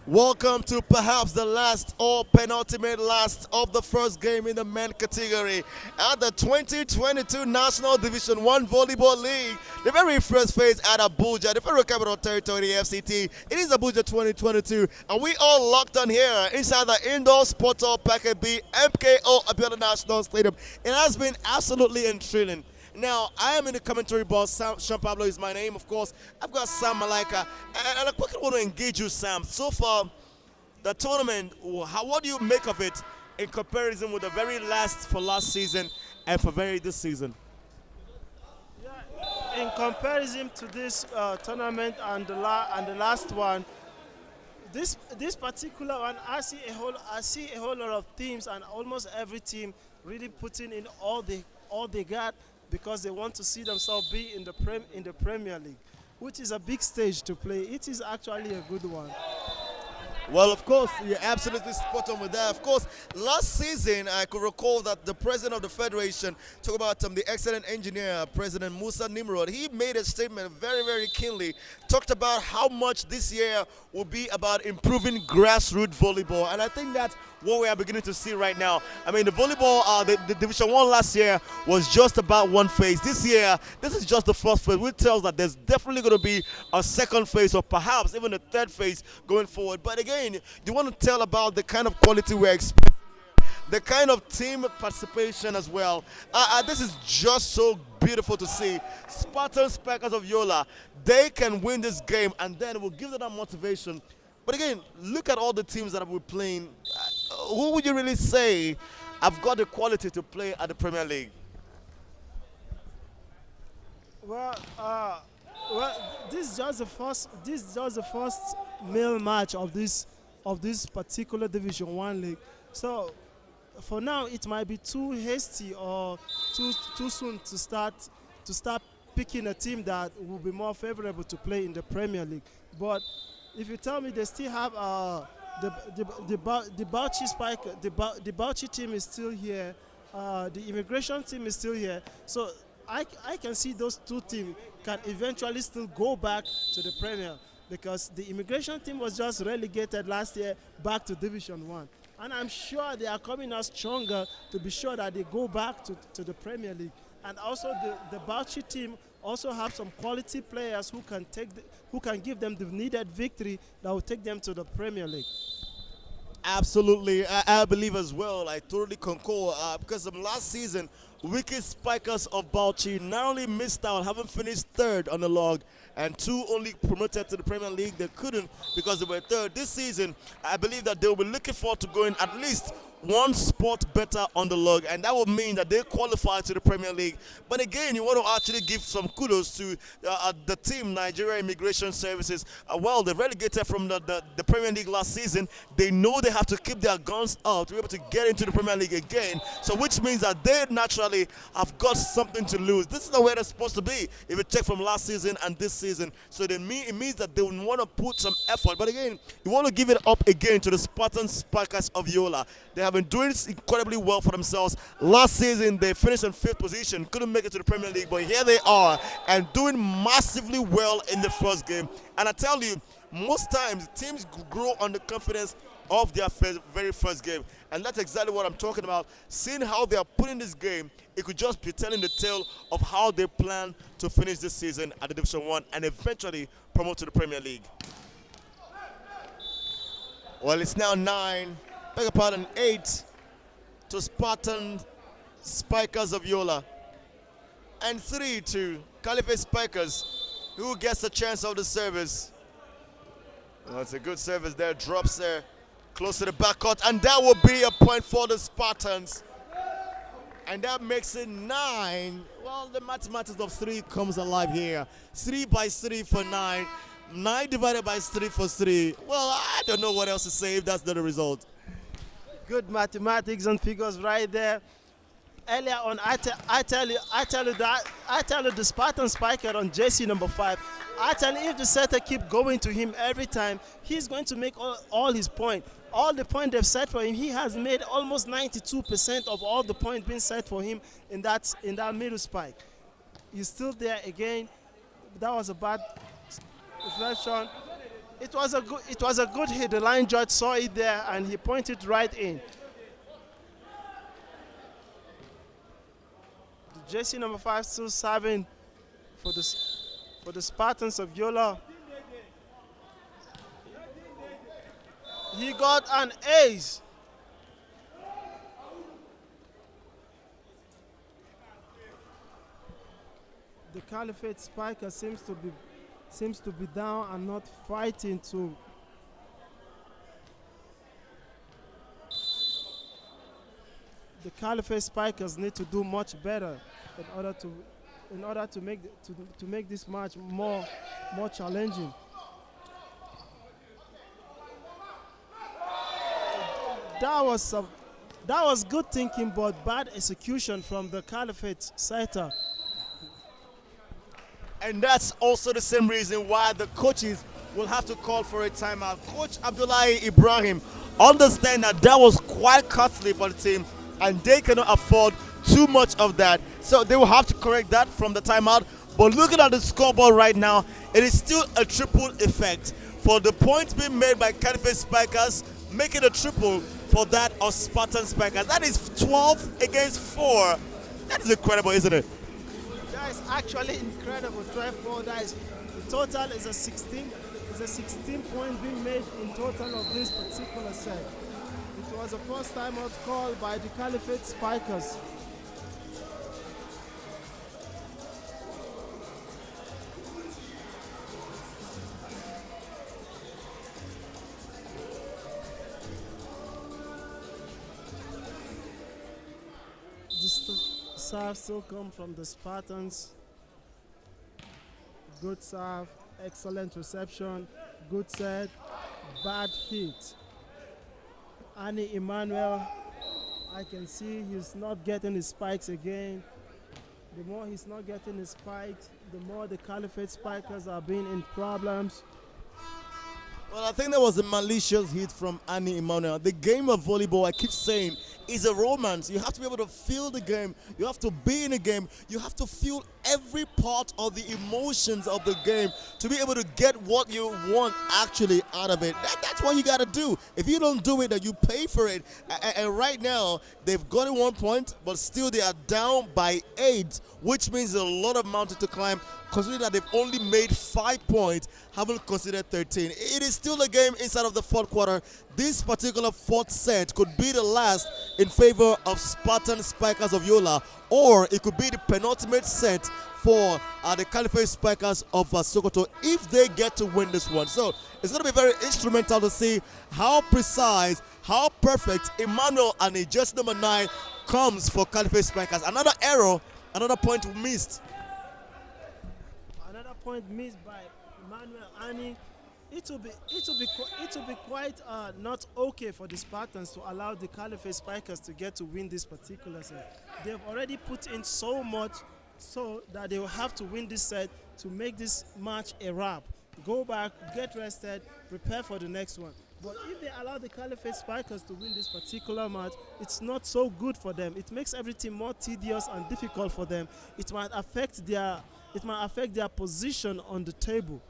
Welcome to perhaps the last or penultimate last of the first game in the men category at the 2022 National Division 1 Volleyball League. The very first phase at Abuja, the Federal Capital Territory, the FCT. It is Abuja 2022, and we all locked on here inside the Indoor Sports Hall Packet B MKO Abiodun National Stadium. It has been absolutely enthralling. Now, I am in the commentary box. Sean Pablo is my name, of course. I've got Sam Malika. And I quickly want to engage you, Sam. So far, the tournament, what do you make of it in comparison with the very last for last season and for this season? Yeah, in comparison to this tournament and the last one, this particular one, I see a whole lot of teams, and almost every team really putting in all they got, because they want to see themselves be in the Premier League, which is a big stage to play. It is actually a good one. Well, of course, you're absolutely spot on with that. Of course, last season, I could recall that the president of the federation talked about the excellent engineer, President Musa Nimrod. He made a statement very, very keenly, talked about how much this year will be about improving grassroots volleyball. And I think that's what we are beginning to see right now. I mean, the volleyball, the Division 1 last year was just about one phase. This year, this is just the first phase, which tells that there's definitely going to be a second phase, or perhaps even a third phase going forward. But again, you want to tell about the kind of quality we're expecting the kind of team participation as well. This is just so beautiful to see. Spartan Spikers of Yola, they can win this game, and then we'll give them that motivation. But again, look at all the teams that we're playing. Who would you really say have got the quality to play at the Premier League? Well, this is just the first. This is just the first male match of this particular Division 1 league. So, for now, it might be too hasty or too soon to start picking a team that will be more favorable to play in the Premier League. But if you tell me they still have the Bauchi Spike, the Bauchi team is still here, the Immigration team is still here. So I can see those two teams can eventually still go back to the Premier, because the Immigration team was just relegated last year back to Division 1. And I'm sure they are coming out stronger to be sure that they go back to the Premier League. And also the Bauchi team also have some quality players who can give them the needed victory that will take them to the Premier League. Absolutely, I believe as well. I totally concur because of last season, Wicked Spikers of Bauchi not only missed out, haven't finished third on the log, and two only promoted to the Premier League. They couldn't because they were third. This season, I believe that they will be looking forward to going at least one spot better on the log, and that would mean that they qualify to the Premier League. But again, you want to actually give some kudos to the team, Nigeria Immigration Services. Well, they relegated from the Premier League last season. They know they have to keep their guns up to be able to get into the Premier League again. So which means that they naturally have got something to lose. This is the way they're supposed to be if you check from last season and this season. So it means that they want to put some effort. But again, you want to give it up again to the Spartan Spikers of Yola. They have been doing incredibly well for themselves. Last season, they finished in 5th position, couldn't make it to the Premier League, but here they are and doing massively well in the first game. And I tell you, most times teams grow on the confidence of their very first game, and that's exactly what I'm talking about. Seeing how they are putting this game, it could just be telling the tale of how they plan to finish this season at the Division 1 and eventually promote to the Premier League. Well, it's now 8 to Spartan Spikers of Yola, and 3 to Caliphate Spikers, who gets a chance of the service. Well, it's a good service there, drops there, close to the backcourt, and that will be a point for the Spartans. And that makes it 9. Well, the mathematics of 3 comes alive here. 3 by 3 for 9. 9 divided by 3 for 3. Well, I don't know what else to say if that's not the result. Good mathematics and figures right there. Earlier on, I tell you the Spartan Spiker on JC number 5. I tell you, if the setter keep going to him every time, he's going to make all his point. All the points they've set for him, he has made almost 92% of all the points being set for him in that middle spike. He's still there again. That was a bad reflection. It was a good hit. The line judge saw it there and he pointed right in. The JC number 5 still serving for the Spartans of Yola. He got an ace. The Caliphate Spiker seems to be down and not fighting to. The Caliphate Spikers need to do much better in order to make this match more challenging. That was good thinking, but bad execution from the Caliphate setter. And that's also the same reason why the coaches will have to call for a timeout. Coach Abdullahi Ibrahim understand that was quite costly for the team and they cannot afford too much of that. So they will have to correct that from the timeout. But looking at the scoreboard right now, it is still a triple effect. For the points being made by Caliphate Spikers, make it a triple for that of Spartan Spikers. That is 12 against 4. That is incredible, isn't it? That is actually incredible. 12-4. That is, the total is a 16. It's a 16 point being made in total of this particular set. The It was a first time out call by the Caliphate Spikers. The serve still come from the Spartans. Good serve, excellent reception, good set, bad hit. Annie Emmanuel, I can see he's not getting his spikes again. The more he's not getting his spikes, the more the Caliphate Spikers are being in problems. Well, I think that was a malicious hit from Annie Emmanuel. The game of volleyball, I keep saying, is a romance. You have to be able to feel the game. You have to be in the game. You have to feel every part of the emotions of the game to be able to get what you want actually out of it. That's what you got to do. If you don't do it, then you pay for it. And right now, they've gotten 1 point, but still they are down by 8, which means a lot of mountain to climb, considering that they've only made 5 points, haven't considered 13. It is still a game inside of the fourth quarter. This particular fourth set could be the last in favor of Spartan Spikers of Yola, or it could be the penultimate set for the Caliphate Spikers of Sokoto if they get to win this one. So it's going to be very instrumental to see how precise, how perfect Emmanuel and a jersey number 9 comes for Caliphate Spikers. Another error, another point missed. Another point missed by Emmanuel Annie. It will be quite not okay for the Spartans to allow the Caliphate Spikers to get to win this particular set. They've already put in so much so that they will have to win this set to make this match a wrap. Go back, get rested, prepare for the next one. But if they allow the Caliphate Spikers to win this particular match, it's not so good for them. It makes everything more tedious and difficult for them. It might affect their position on the table.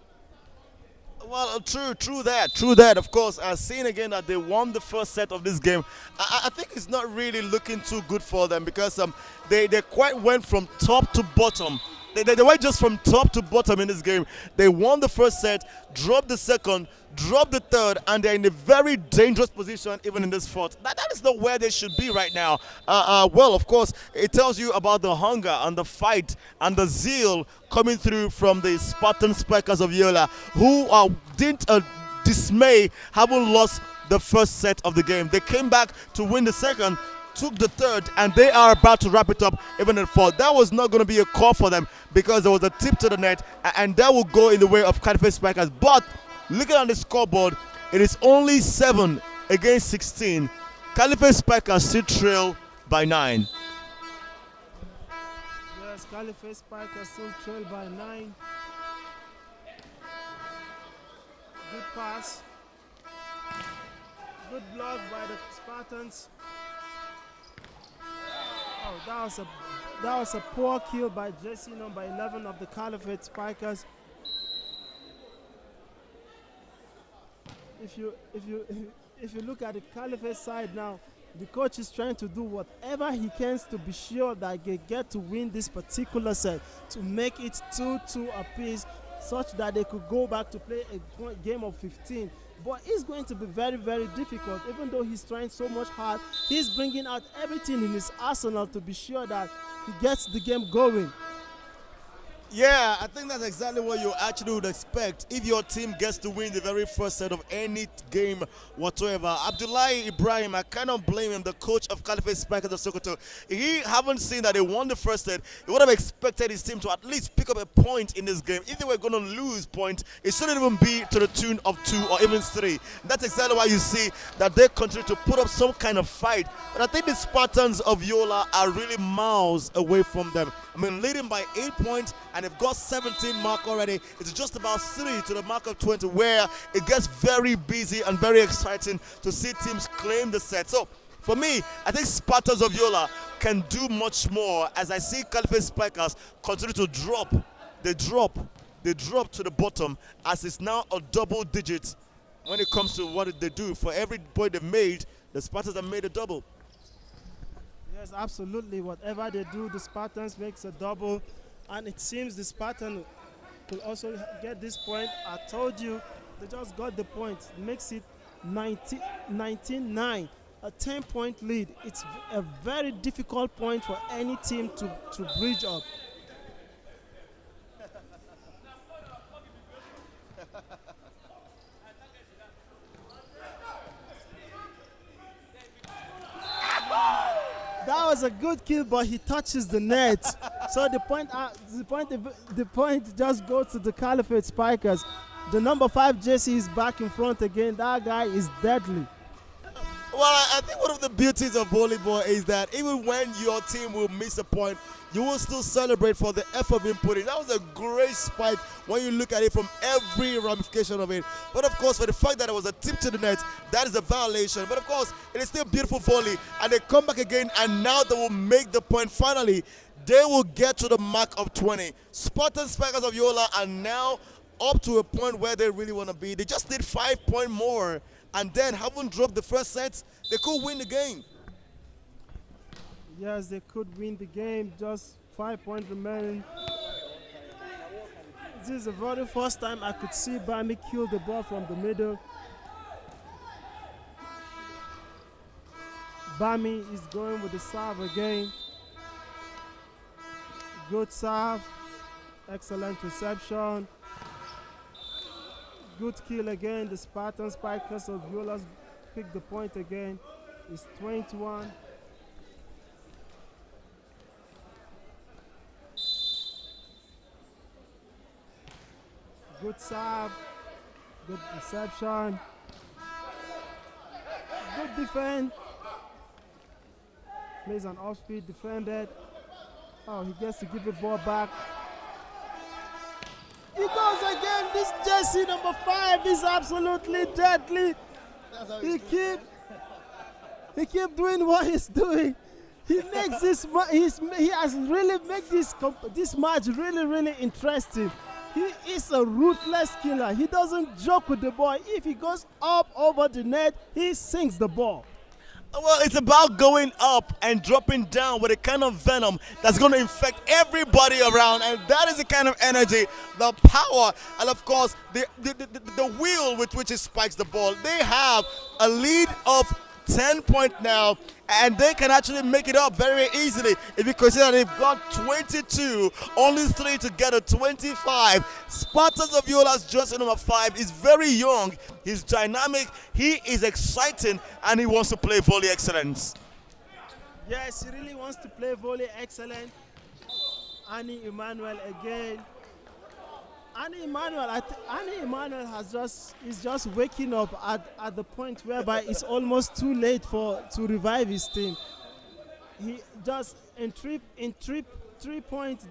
Well, true that. Of course, seeing again that they won the first set of this game, I think it's not really looking too good for them because they quite went from top to bottom. They went just from top to bottom in this game. They won the first set, dropped the second, dropped the third, and they're in a very dangerous position even in this fourth. That is not where they should be right now. Well, of course, it tells you about the hunger and the fight and the zeal coming through from the Spartan Spikers of Yola, who didn't dismay, haven't lost the first set of the game. They came back to win the second, took the third, and they are about to wrap it up even in the fourth. That was not going to be a call for them because there was a tip to the net, and that will go in the way of Caliphate Spikers. But looking at the scoreboard, it is only 7 against 16. Caliphate Spikers still trail by 9. Yes, Caliphate Spikers still trail by 9. Good pass. Good block by the Spartans. Oh, that was a poor kill by jersey number 11 of the Caliphate Spikers. If you look at the Caliphate side now, the coach is trying to do whatever he can to be sure that they get to win this particular set, to make it 2-2 apiece, such that they could go back to play a game of 15. But it's going to be very, very difficult. Even though he's trying so much hard, he's bringing out everything in his arsenal to be sure that he gets the game going. Yeah, I think that's exactly what you actually would expect if your team gets to win the very first set of any game whatsoever. Abdullahi Ibrahim, I cannot blame him, the coach of Caliphate Spikers of Sokoto. He haven't seen that they won the first set. He would have expected his team to at least pick up a point in this game. If they were going to lose points, it shouldn't even be to the tune of 2 or even 3. That's exactly why you see that they continue to put up some kind of fight. But I think the Spartans of Yola are really miles away from them. I mean, leading by 8 points, and they've got 17 mark already. It's just about 3 to the mark of 20, where it gets very busy and very exciting to see teams claim the set. So for me, I think Spartans of Yola can do much more as I see Caliphate Spikers continue to drop. They drop to the bottom as it's now a double digit when it comes to what they do. For every point they've made, the Spartans have made a double. Yes, absolutely. Whatever they do, the Spartans makes a double. And it seems the Spartan could also get this point. I told you, they just got the point. It makes it 19-9 a 10-point lead. It's a very difficult point for any team to bridge up. That was a good kill, but he touches the net. So the point just goes to the Caliphate Spikers. The number 5 jersey is back in front again. That guy is deadly. Well, I think one of the beauties of volleyball is that even when your team will miss a point, you will still celebrate for the effort being put in. That was a great spike when you look at it from every ramification of it. But of course, for the fact that it was a tip to the net, that is a violation. But of course, it is still beautiful volley. And they come back again, and now they will make the point finally. They will get to the mark of 20. Spartan Spikers of Yola are now up to a point where they really want to be. They just need 5 points more. And then, having dropped the first set, they could win the game. Yes, they could win the game. Just 5 points remaining. This is the very first time I could see Bami kill the ball from the middle. Bami is going with the serve again. Good serve. Excellent reception. Good kill again. The Spartan Spikers of Yola pick the point again. It's 21. Good serve. Good reception. Good defense. Plays an off-speed, defended. Oh, he gets to give the ball back. He goes again. This jersey number 5 is absolutely deadly. He keep doing what he's doing. He makes this. He has really made this match really interesting. He is a ruthless killer. He doesn't joke with the ball. If he goes up over the net, he sinks the ball. Well, it's about going up and dropping down with a kind of venom that's going to infect everybody around, and that is the kind of energy, the power, and of course the wheel with which it spikes the ball. They have a lead of 10 points now, and they can actually make it up very easily if you consider they've got 22, only 3 to get a 25. Spartans of Yola's jersey number 5 is very young, he's dynamic, he is exciting, and he wants to play volley excellence. Yes, he really wants to play volley excellent. Annie Emmanuel again. Annie Emmanuel is just waking up at the point whereby it's almost too late to revive his team. He just in 3 points.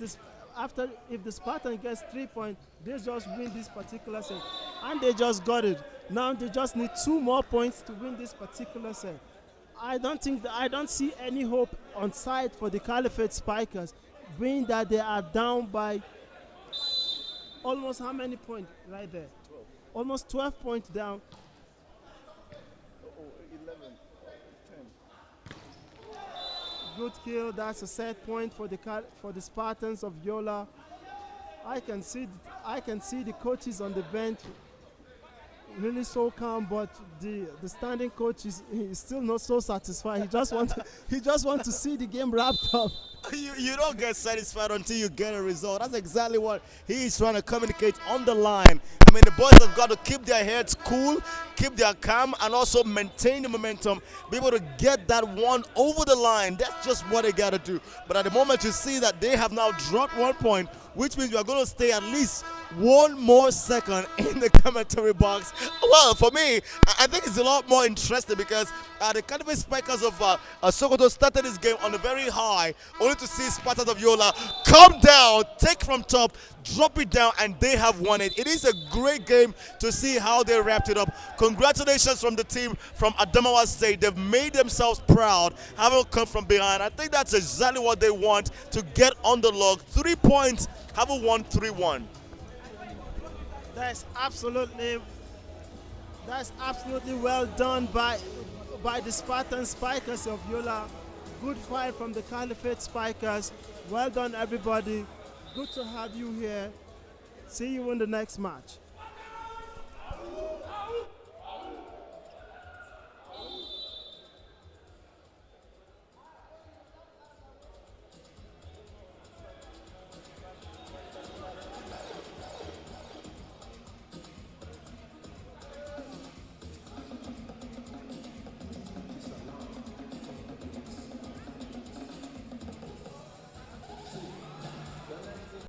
If the Spartan gets 3 points, they just win this particular set, and they just got it. Now they just need 2 more points to win this particular set. I don't see any hope on side for the Caliphate Spikers, being that they are down by almost how many points right there? 12. Almost 12 points down. 11, 10. Good kill. That's a set point for the Spartans of Yola. I can see the coaches on the bench really so calm, but the standing coach is still not so satisfied. He just want to see the game wrapped up. You don't get satisfied until you get a result. That's exactly what he is trying to communicate on the line. I mean, the boys have got to keep their heads cool, keep their calm, and also maintain the momentum, be able to get that one over the line. That's just what they got to do. But at the moment, you see that they have now dropped 1 point, which means we are going to stay at least 1 more second in the commentary box. Well, for me, I think it's a lot more interesting because the Caliphate Spikers of Sokoto started this game on a very high, only to see Spartans of Yola come down, take from top, drop it down, and they have won it. It is a great game to see how they wrapped it up. Congratulations from the team from Adamawa State. They've made themselves proud, having come from behind. I think that's exactly what they want to get on the log. 3 points, having won 3-1. That's absolutely well done by the Spartan Spikers of Yola. Good fight from the Caliphate Spikers. Well done, everybody. Good to have you here. See you in the next match.